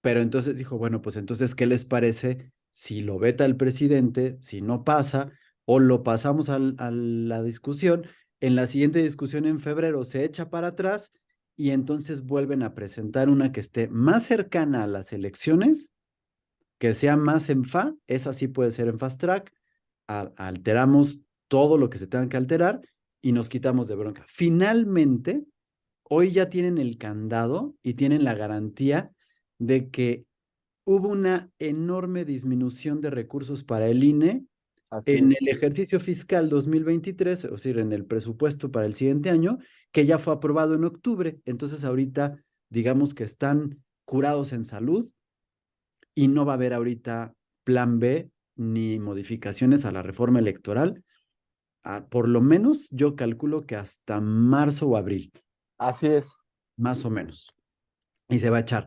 pero entonces dijo, bueno, pues entonces, ¿qué les parece si lo veta el presidente, si no pasa, o lo pasamos a la discusión? En la siguiente discusión en febrero se echa para atrás y entonces vuelven a presentar una que esté más cercana a las elecciones, que sea más en fa, esa sí puede ser en fast track, alteramos todo lo que se tenga que alterar y nos quitamos de bronca. Finalmente, hoy ya tienen el candado y tienen la garantía de que hubo una enorme disminución de recursos para el INE Así en es. el ejercicio fiscal 2023, es decir, en el presupuesto para el siguiente año, que ya fue aprobado en octubre. Entonces, ahorita, digamos que están curados en salud y no va a haber ahorita plan B ni modificaciones a la reforma electoral. Por lo menos yo calculo que hasta marzo o abril, Así es. más o menos, y se va a echar.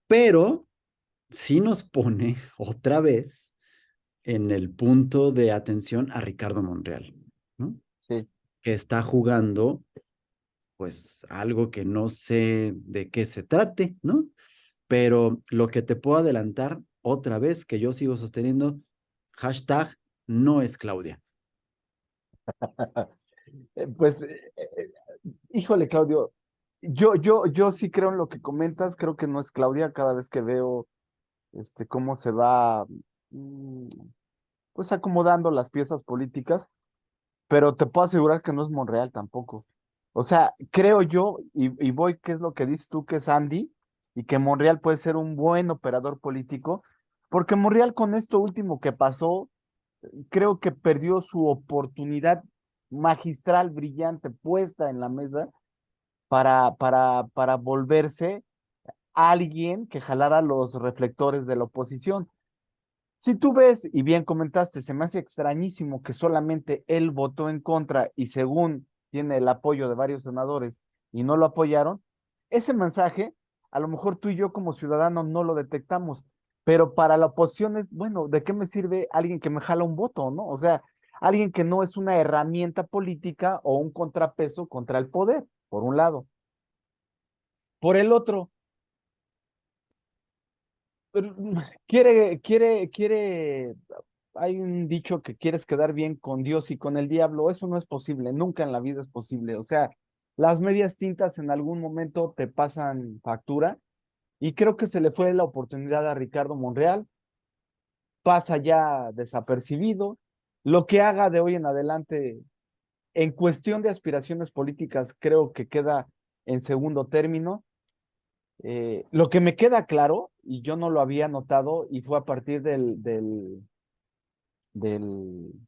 Pero sí nos pone otra vez en el punto de atención a Ricardo Monreal, ¿no? Sí. Que está jugando, pues, algo que no sé de qué se trate, ¿no? Pero lo que te puedo adelantar otra vez, que yo sigo sosteniendo, hashtag no es Claudia. Pues, híjole, Claudio, yo sí creo en lo que comentas, creo que no es Claudia cada vez que veo cómo se va mm, pues acomodando las piezas políticas, pero te puedo asegurar que no es Monreal tampoco. O sea, creo yo, y voy, ¿qué es lo que dices tú que es Andy? Y que Monreal puede ser un buen operador político, Porque Monreal con esto último que pasó, creo que perdió su oportunidad magistral, brillante, puesta en la mesa para volverse alguien que jalara los reflectores de la oposición. Si tú ves, y bien comentaste, se me hace extrañísimo que solamente él votó en contra y según tiene el apoyo de varios senadores y no lo apoyaron, ese mensaje, a lo mejor tú y yo como ciudadanos no lo detectamos, pero para la oposición es, bueno, ¿de qué me sirve alguien que me jala un voto, no? O sea, alguien que no es una herramienta política o un contrapeso contra el poder, por un lado. Por el otro, quiere, hay un dicho que quieres quedar bien con Dios y con el diablo, eso no es posible, nunca en la vida es posible. O sea, las medias tintas en algún momento te pasan factura y creo que se le fue la oportunidad a Ricardo Monreal, pasa ya desapercibido. Lo que haga de hoy en adelante en cuestión de aspiraciones políticas creo que queda en segundo término. Lo que me queda claro, y yo no lo había notado, y fue a partir del, del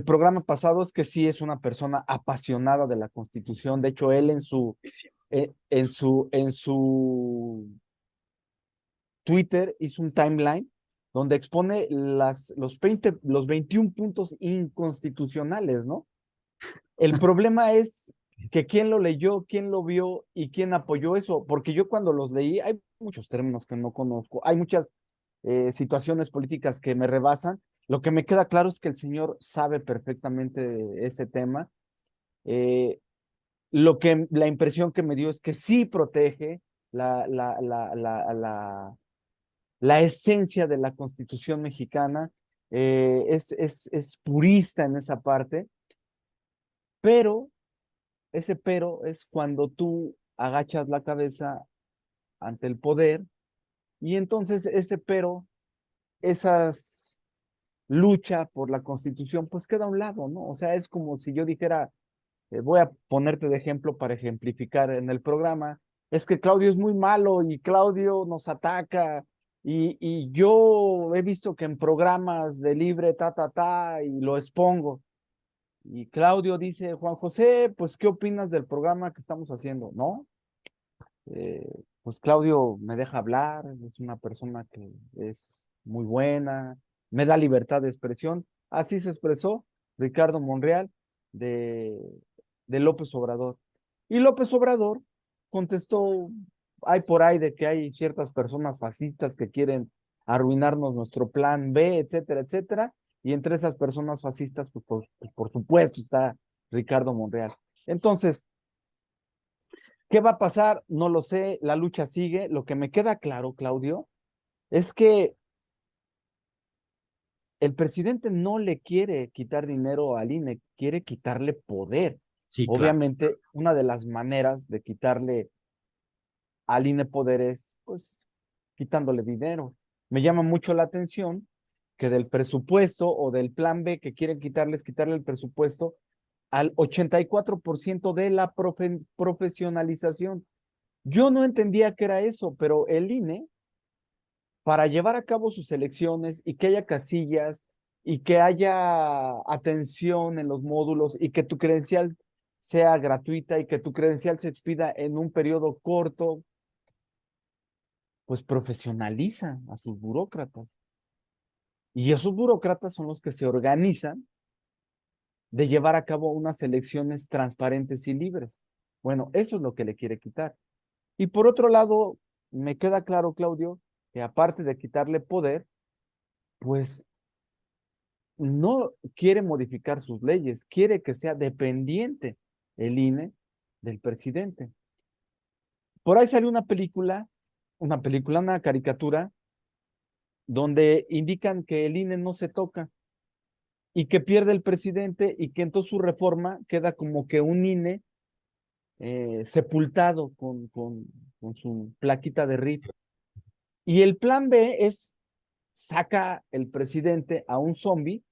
programa pasado, es que sí es una persona apasionada de la Constitución. De hecho, él en su Twitter hizo un timeline donde expone los 21 puntos inconstitucionales, ¿no? El problema es que quién lo leyó, quién lo vio y quién apoyó eso, porque yo cuando los leí, hay muchos términos que no conozco, hay muchas situaciones políticas que me rebasan. Lo que me queda claro es que el señor sabe perfectamente ese tema. Eh, la impresión que me dio es que sí protege la, la, la, la, la, la esencia de la Constitución mexicana, es purista en esa parte, pero ese pero es cuando tú agachas la cabeza ante el poder y entonces ese pero, esas lucha por la Constitución, pues queda a un lado, ¿no? O sea, es como si yo dijera, voy a ponerte de ejemplo para ejemplificar en el programa, es que Claudio es muy malo y Claudio nos ataca y yo he visto que en programas de libre, y lo expongo. Y Claudio dice, Juan José, pues, ¿qué opinas del programa que estamos haciendo? ¿No? Pues Claudio me deja hablar, es una persona que es muy buena, me da libertad de expresión. Así se expresó Ricardo Monreal de, de López Obrador. Y López Obrador contestó, hay por ahí de que hay ciertas personas fascistas que quieren arruinarnos nuestro plan B, etcétera, etcétera. Y entre esas personas fascistas, pues por supuesto está Ricardo Monreal. Entonces, ¿qué va a pasar? No lo sé, la lucha sigue. Lo que me queda claro, Claudio, es que el presidente no le quiere quitar dinero al INE, quiere quitarle poder. Sí, claro. Obviamente, una de las maneras de quitarle al INE poder es, pues, quitándole dinero. Me llama mucho la atención que del presupuesto o del plan B que quieren quitarle el presupuesto al 84% de la profesionalización. Yo no entendía que era eso, pero el INE, para llevar a cabo sus elecciones y que haya casillas y que haya atención en los módulos y que tu credencial sea gratuita y que tu credencial se expida en un periodo corto, pues profesionaliza a sus burócratas. Y esos burócratas son los que se organizan de llevar a cabo unas elecciones transparentes y libres. Bueno, eso es lo que le quiere quitar. Y por otro lado, me queda claro, Claudio, que aparte de quitarle poder, pues no quiere modificar sus leyes, quiere que sea dependiente el INE del presidente. Por ahí salió una caricatura, donde indican que el INE no se toca y que pierde el presidente y que entonces su reforma queda como que un INE sepultado con su plaquita de RIP. Y el plan B es saca el presidente a un zombie,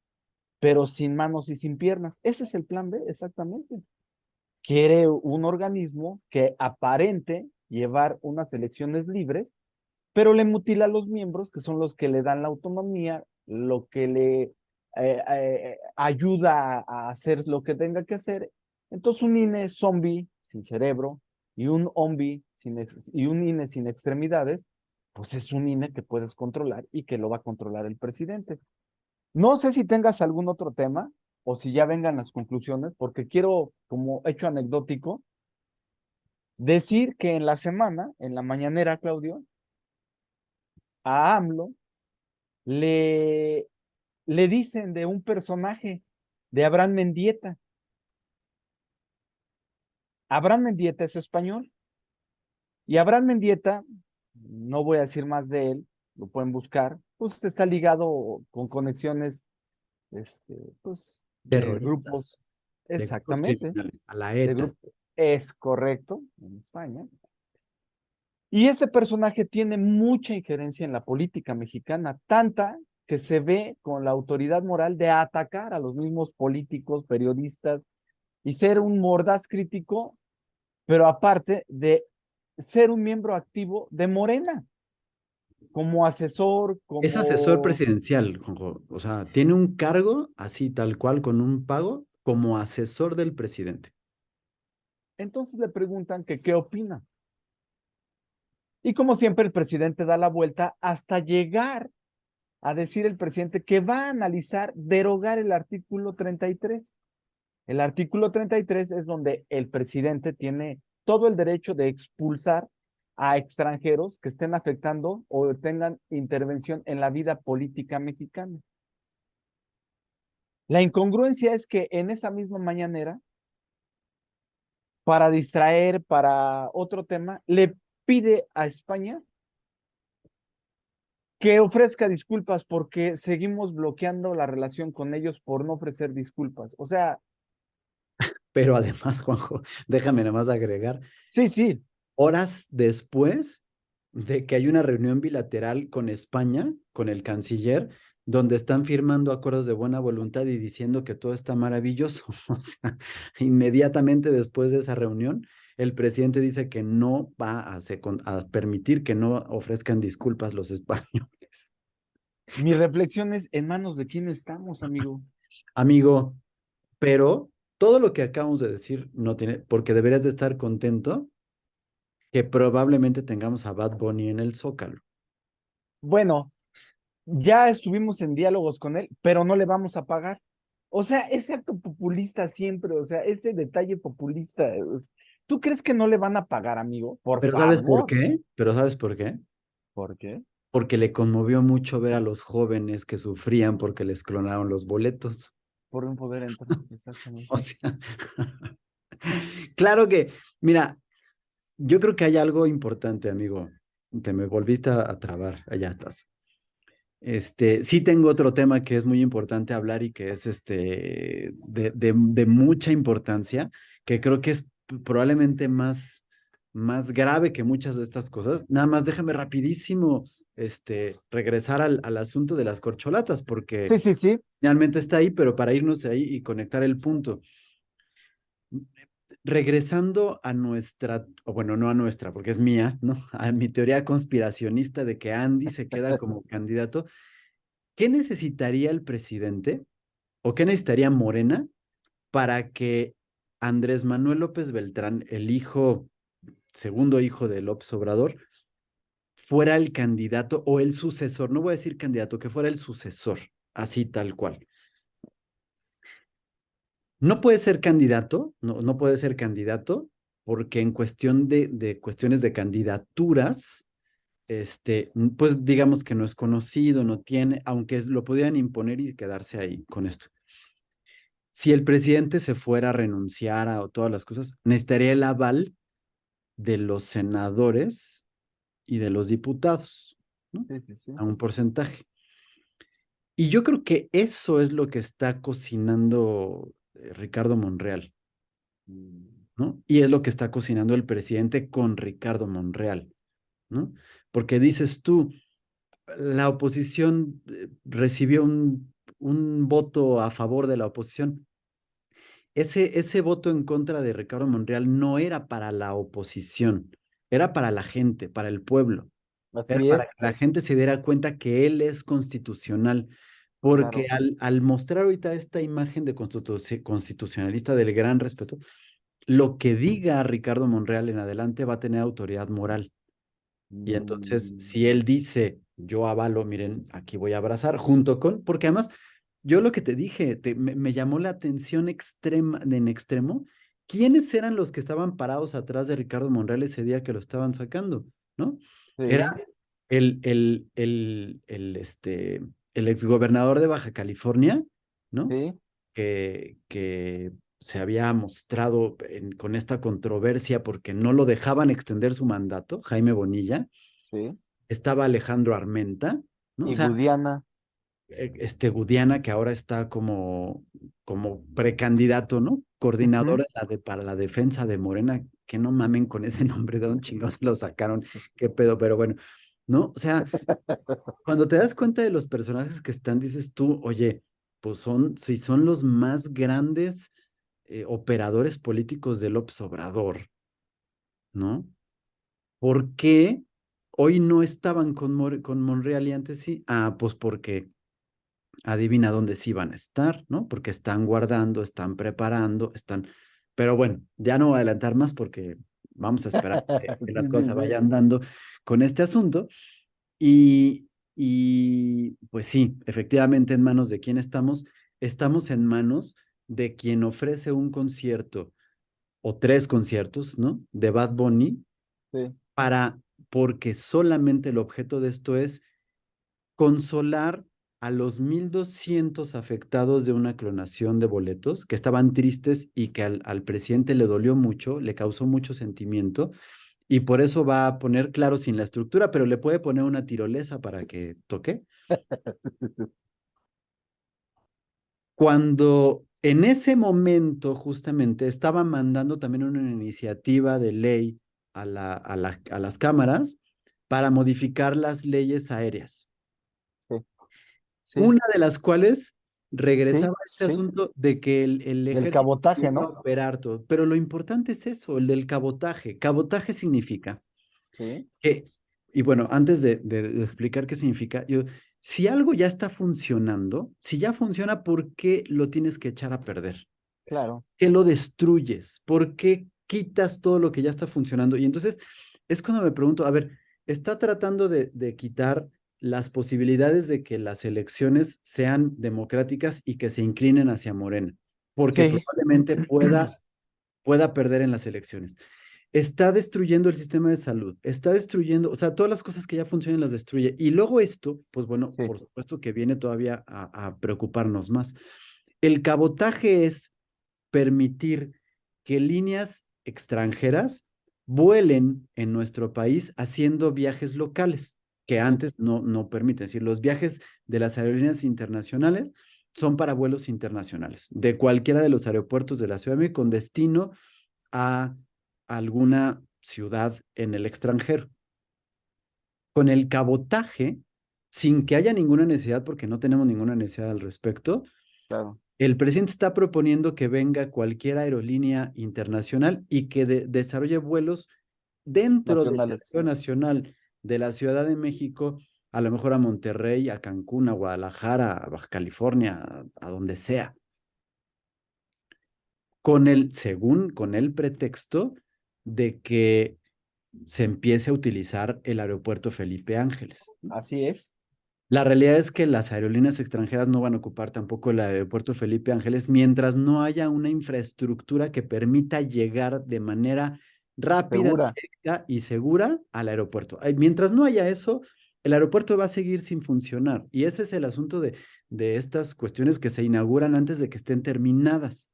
pero sin manos y sin piernas. Ese es el plan B, exactamente. Quiere un organismo que aparente llevar unas elecciones libres, pero le mutila a los miembros, que son los que le dan la autonomía, lo que le ayuda a hacer lo que tenga que hacer. Entonces un INE zombie, sin cerebro, y un y un INE sin extremidades, pues es un INE que puedes controlar y que lo va a controlar el presidente. No sé si tengas algún otro tema o si ya vengan las conclusiones, porque quiero, como hecho anecdótico, decir que en la semana, en la mañanera, Claudio, a AMLO le, le dicen de un personaje, de Abraham Mendieta. Abraham Mendieta es español. Y Abraham Mendieta, no voy a decir más de él, lo pueden buscar, pues está ligado con conexiones, pues, de Terroristas, grupos, de grupos exactamente, criminales, a la de ETA. grupos, es correcto, en España. Y este personaje tiene mucha injerencia en la política mexicana, tanta que se ve con la autoridad moral de atacar a los mismos políticos, periodistas y ser un mordaz crítico, pero aparte de ser un miembro activo de Morena, como asesor, Es asesor como... presidencial, Juanjo. O sea, tiene un cargo así tal cual con un pago como asesor del presidente. Entonces le preguntan que qué opina. Y como siempre el presidente da la vuelta hasta llegar a decir el presidente que va a analizar derogar el artículo 33. El artículo 33 es donde el presidente tiene todo el derecho de expulsar a extranjeros que estén afectando o tengan intervención en la vida política mexicana. La incongruencia es que en esa misma mañanera, para distraer, para otro tema, le pide a España que ofrezca disculpas porque seguimos bloqueando la relación con ellos por no ofrecer disculpas. O sea, Pero además, Juanjo, déjame nada más agregar, sí, sí, horas después de que hay una reunión bilateral con España, con el canciller, donde están firmando acuerdos de buena voluntad y diciendo que todo está maravilloso. O sea, inmediatamente después de esa reunión, el presidente dice que no va a permitir que no ofrezcan disculpas los españoles. mi reflexión es en manos de quién estamos, amigo. Amigo, pero todo lo que acabamos de decir no tiene, porque deberías de estar contento que probablemente tengamos a Bad Bunny en el Zócalo. Bueno, ya estuvimos en diálogos con él, pero no le vamos a pagar. O sea, ese acto populista siempre, o sea, ese detalle populista, ¿tú crees que no le van a pagar, amigo? Por Pero ¿sabes por favor. qué? Pero ¿sabes por qué? ¿Por qué? Porque le conmovió mucho ver a los jóvenes que sufrían porque les clonaron los boletos. Por un poder entrar, O exactamente. sea, claro que, mira, yo creo que hay algo importante, amigo. Te me volviste a trabar, allá estás. Sí tengo otro tema que es muy importante hablar y que es de mucha importancia, que creo que es probablemente más grave que muchas de estas cosas. Nada más déjame rapidísimo regresar al asunto de las corcholatas, porque Sí, sí, sí. realmente está ahí, pero para irnos ahí y conectar el punto. Regresando a nuestra, o bueno, no a nuestra, porque es mía, ¿no? A mi teoría conspiracionista de que Andy se queda como candidato. ¿Qué necesitaría el presidente o qué necesitaría Morena para que Andrés Manuel López Beltrán, el hijo, segundo hijo de López Obrador, fuera el candidato o el sucesor? No voy a decir candidato, que fuera el sucesor, así tal cual. No puede ser candidato, no puede ser candidato, porque en cuestión de cuestiones de candidaturas, pues digamos que no es conocido, no tiene, aunque lo podían imponer y quedarse ahí con esto. Si el presidente se fuera a renunciar a todas las cosas, necesitaría el aval de los senadores y de los diputados, ¿no? Sí, sí, sí. A un porcentaje. Y yo creo que eso es lo que está cocinando Ricardo Monreal, Mm. ¿no? Y es lo que está cocinando el presidente con Ricardo Monreal, ¿no? Porque dices tú, la oposición recibió un voto a favor de la oposición. Ese voto en contra de Ricardo Monreal no era para la oposición, era para la gente, para el pueblo. Era Así para es, que la gente se diera cuenta que él es constitucional, porque claro. al mostrar ahorita esta imagen de constitucionalista del gran respeto, lo que diga Ricardo Monreal en adelante va a tener autoridad moral. Y entonces, Mm, si él dice, yo avalo, miren, aquí voy a abrazar, junto con, porque además, yo lo que te dije, me llamó la atención extrema, en extremo, ¿quiénes eran los que estaban parados atrás de Ricardo Monreal ese día que lo estaban sacando? ¿No? Era sí, el exgobernador de Baja California, ¿no? sí, Que se había mostrado con esta controversia porque no lo dejaban extender su mandato, Jaime Bonilla. sí. Estaba Alejandro Armenta, ¿no? O Y sea, Gudiana. Gudiana, que ahora está como precandidato, ¿no? Coordinador Ujú. para la defensa de Morena, que no mamen con ese nombre, ¿de dónde chingados lo sacaron? ¿Qué pedo? Pero bueno, ¿no? O sea, cuando te das cuenta de los personajes que están, dices tú, oye, pues si son los más grandes operadores políticos de López Obrador, ¿no? ¿Por qué hoy no estaban con Monreal y antes sí? Ah, pues porque adivina dónde sí van a estar, ¿no? Porque están guardando, están preparando, están... Pero bueno, ya no voy a adelantar más porque vamos a esperar que Sí, las cosas sí, se sí. vayan dando con este asunto. Y pues sí, efectivamente, ¿en manos de quién estamos? Estamos en manos de quien ofrece un concierto o tres conciertos, ¿no? De Bad Bunny Sí. para, porque solamente el objeto de esto es consolar a los 1,200 afectados de una clonación de boletos que estaban tristes y que al presidente le dolió mucho, le causó mucho sentimiento y por eso va a poner, claro, sin la estructura, pero le puede poner una tirolesa para que toque. Cuando en ese momento justamente estaba mandando también una iniciativa de ley a las cámaras para modificar las leyes aéreas, Sí, sí, una de las cuales sí, regresaba a este sí. asunto de que el Del ejército iba cabotaje, a ¿no? operar todo. Pero lo importante es eso, el del cabotaje. Cabotaje significa Sí, que, y bueno, antes de explicar qué significa, si algo ya está funcionando, si ya funciona, ¿por qué lo tienes que echar a perder? claro. ¿Qué lo destruyes? ¿Por qué quitas todo lo que ya está funcionando? Y entonces es cuando me pregunto, a ver, está tratando de quitar las posibilidades de que las elecciones sean democráticas y que se inclinen hacia Morena, porque Sí. probablemente pueda perder en las elecciones. Está destruyendo el sistema de salud, está destruyendo, o sea, todas las cosas que ya funcionan las destruye. Y luego esto, pues bueno, Sí, por supuesto que viene todavía a preocuparnos más. El cabotaje es permitir que líneas extranjeras vuelen en nuestro país haciendo viajes locales, que sí, antes no permiten. Es decir, los viajes de las aerolíneas internacionales son para vuelos internacionales, de cualquiera de los aeropuertos de la Ciudad de México con destino a alguna ciudad en el extranjero. Con el cabotaje, sin que haya ninguna necesidad, porque no tenemos ninguna necesidad al respecto, claro. el presidente está proponiendo que venga cualquier aerolínea internacional y que desarrolle vuelos dentro del Nacionales. territorio nacional de la Ciudad de México, a lo mejor a Monterrey, a Cancún, a Guadalajara, a Baja California, a donde sea, con el pretexto de que se empiece a utilizar el aeropuerto Felipe Ángeles. Así es. La realidad es que las aerolíneas extranjeras no van a ocupar tampoco el aeropuerto Felipe Ángeles mientras no haya una infraestructura que permita llegar de manera rápida, Segura. directa y segura al aeropuerto. Mientras no haya eso, el aeropuerto va a seguir sin funcionar. Y ese es el asunto de estas cuestiones que se inauguran antes de que estén terminadas.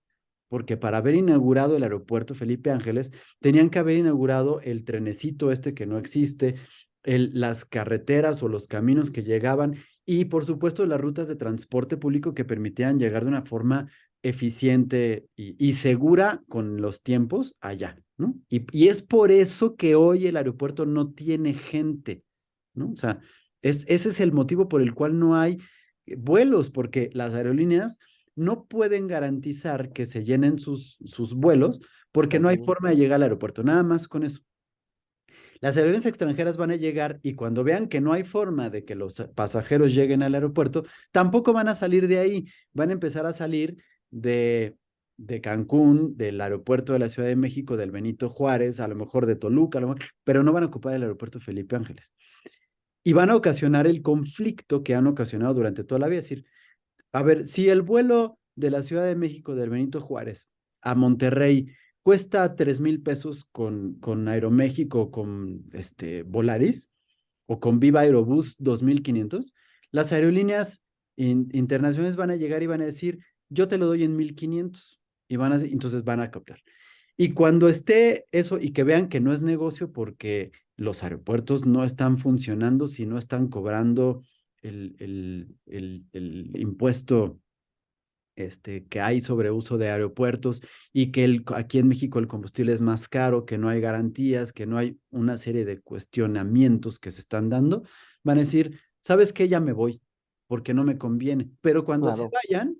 Porque para haber inaugurado el aeropuerto Felipe Ángeles, tenían que haber inaugurado el trenecito este que no existe, las carreteras o los caminos que llegaban y por supuesto las rutas de transporte público que permitían llegar de una forma eficiente y segura con los tiempos allá, ¿no? Y es por eso que hoy el aeropuerto no tiene gente, ¿no? O sea, ese es el motivo por el cual no hay vuelos, porque las aerolíneas no pueden garantizar que se llenen sus vuelos porque no hay Así es. forma de llegar al aeropuerto, nada más con eso. Las aerolíneas extranjeras van a llegar y cuando vean que no hay forma de que los pasajeros lleguen al aeropuerto, tampoco van a salir de ahí, van a empezar a salir de Cancún, del aeropuerto de la Ciudad de México, del Benito Juárez, a lo mejor de Toluca, pero no van a ocupar el aeropuerto Felipe Ángeles. Y van a ocasionar el conflicto que han ocasionado durante toda la vida. Es decir, a ver, si el vuelo de la Ciudad de México, del Benito Juárez, a Monterrey cuesta 3,000 pesos con Aeroméxico, con Volaris, o con Viva Aerobús 2,500, las aerolíneas internacionales van a llegar y van a decir, yo te lo doy en 1,500, y entonces van a captar. Y cuando esté eso y que vean que no es negocio porque los aeropuertos no están funcionando, si no están cobrando el impuesto que hay sobre uso de aeropuertos, y que aquí en México el combustible es más caro, que no hay garantías, que no hay una serie de cuestionamientos que se están dando, van a decir, ¿sabes qué? Ya me voy, porque no me conviene. Pero cuando se Claro. vayan,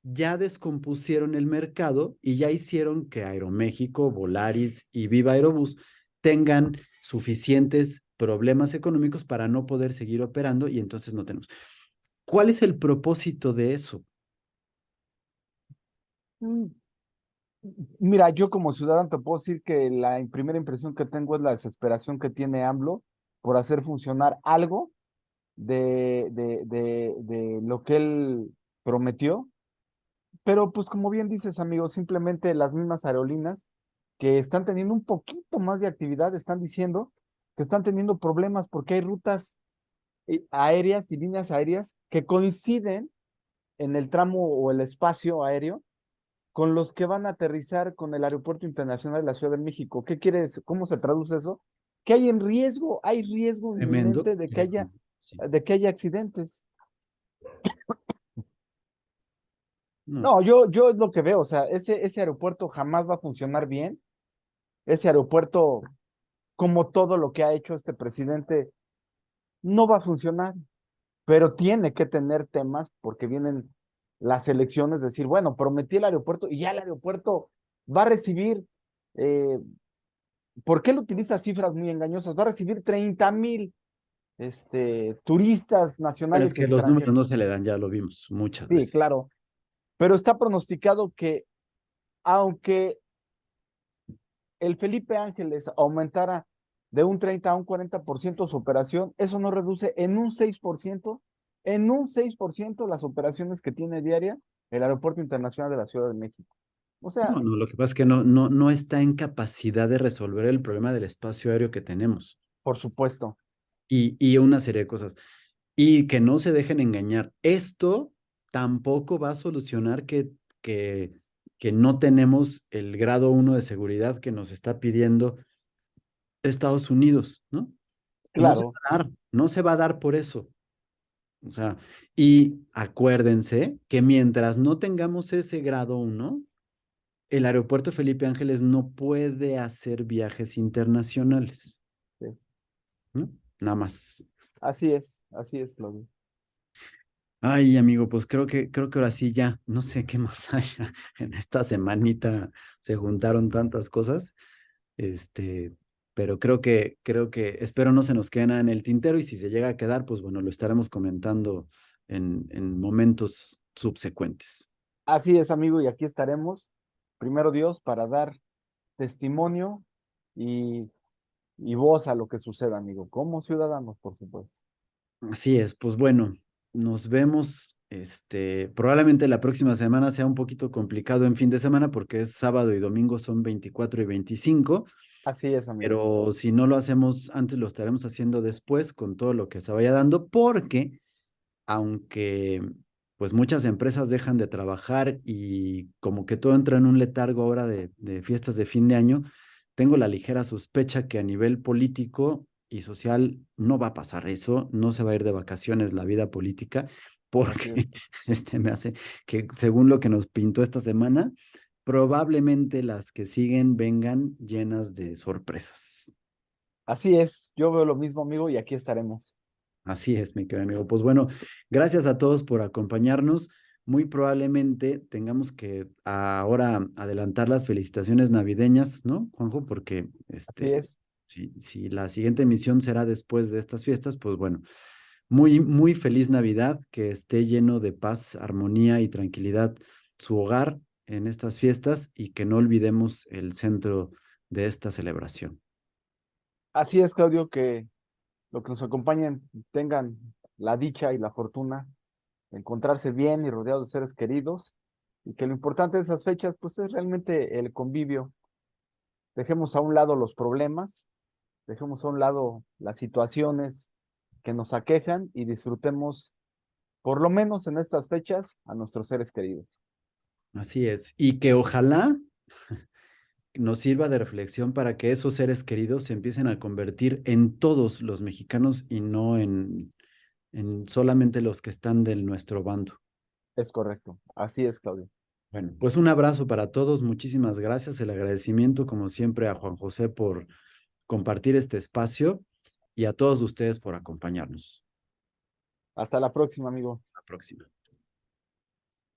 ya descompusieron el mercado y ya hicieron que Aeroméxico, Volaris y Viva Aerobús tengan suficientes problemas económicos para no poder seguir operando, y entonces no tenemos. ¿Cuál es el propósito de eso? Mm, Mira, yo como ciudadano te puedo decir que la primera impresión que tengo es la desesperación que tiene AMLO por hacer funcionar algo de lo que él prometió. Pero pues como bien dices, amigo, simplemente las mismas aerolíneas que están teniendo un poquito más de actividad están diciendo que están teniendo problemas porque hay rutas aéreas y líneas aéreas que coinciden en el tramo o el espacio aéreo con los que van a aterrizar con el Aeropuerto Internacional de la Ciudad de México. ¿Qué quiere decir? ¿Cómo se traduce eso? Que hay riesgo Tremendo. inminente Sí. de que haya accidentes. No, No, yo es lo que veo, o sea, ese aeropuerto jamás va a funcionar bien. Ese aeropuerto, como todo lo que ha hecho este presidente, no va a funcionar, pero tiene que tener temas porque vienen las elecciones, decir, bueno, prometí el aeropuerto y ya el aeropuerto va a recibir, eh, ¿por qué él utiliza cifras muy engañosas? Va a recibir 30,000 turistas bueno, es nacionales y que los números extranjeros. no se le dan, ya lo vimos muchas Sí, veces. claro, pero está pronosticado que aunque el Felipe Ángeles aumentara de un 30 a un 40% su operación, eso no reduce en un 6% las operaciones que tiene diaria el Aeropuerto Internacional de la Ciudad de México. O sea, No, no, lo que pasa es que no está en capacidad de resolver el problema del espacio aéreo que tenemos, por supuesto, y una serie de cosas. Y que no se dejen engañar. Esto tampoco va a solucionar que, que no tenemos el grado 1 de seguridad que nos está pidiendo Estados Unidos, ¿no? No se claro, va a dar, no se va a dar por eso. O sea, y acuérdense que mientras no tengamos ese grado 1, el aeropuerto Felipe Ángeles no puede hacer viajes internacionales, sí. ¿no? Nada más. Así es, Claudio. Ay, amigo, pues creo que ahora sí ya, no sé qué más haya. En esta semanita se juntaron tantas cosas, este, pero espero no se nos quede nada en el tintero, y si se llega a quedar, pues bueno, lo estaremos comentando en momentos subsecuentes. Así es, amigo, y aquí estaremos, primero Dios, para dar testimonio y, y voz a lo que suceda, amigo, como ciudadanos, por supuesto. Así es, pues bueno, nos vemos. Probablemente la próxima semana sea un poquito complicado en fin de semana porque es sábado y domingo, son 24 y 25. Así es, amigo. Pero si no lo hacemos antes, lo estaremos haciendo después con todo lo que se vaya dando, porque aunque pues muchas empresas dejan de trabajar y como que todo entra en un letargo ahora de fiestas de fin de año, tengo la ligera sospecha que a nivel político y social no va a pasar eso, no se va a ir de vacaciones la vida política, Así porque es. me hace que, según lo que nos pintó esta semana, probablemente las que siguen vengan llenas de sorpresas. Así es, yo veo lo mismo, amigo, y aquí estaremos. Así es, mi querido amigo. Pues bueno, gracias a todos por acompañarnos. Muy probablemente tengamos que ahora adelantar las felicitaciones navideñas, ¿no, Juanjo? Porque Así es. Si la siguiente emisión será después de estas fiestas, pues bueno, muy, muy feliz Navidad, que esté lleno de paz, armonía y tranquilidad su hogar en estas fiestas y que no olvidemos el centro de esta celebración. Así es, Claudio, que lo que nos acompañen tengan la dicha y la fortuna de encontrarse bien y rodeados de seres queridos, y que lo importante de esas fechas, pues es realmente el convivio. Dejemos a un lado los problemas, dejemos a un lado las situaciones que nos aquejan y disfrutemos, por lo menos en estas fechas, a nuestros seres queridos. Así es. Y que ojalá nos sirva de reflexión para que esos seres queridos se empiecen a convertir en todos los mexicanos y no en solamente los que están de nuestro bando. Es correcto. Así es, Claudio. Bueno, pues un abrazo para todos. Muchísimas gracias. El agradecimiento, como siempre, a Juan José por compartir este espacio y a todos ustedes por acompañarnos. Hasta la próxima, amigo. La próxima.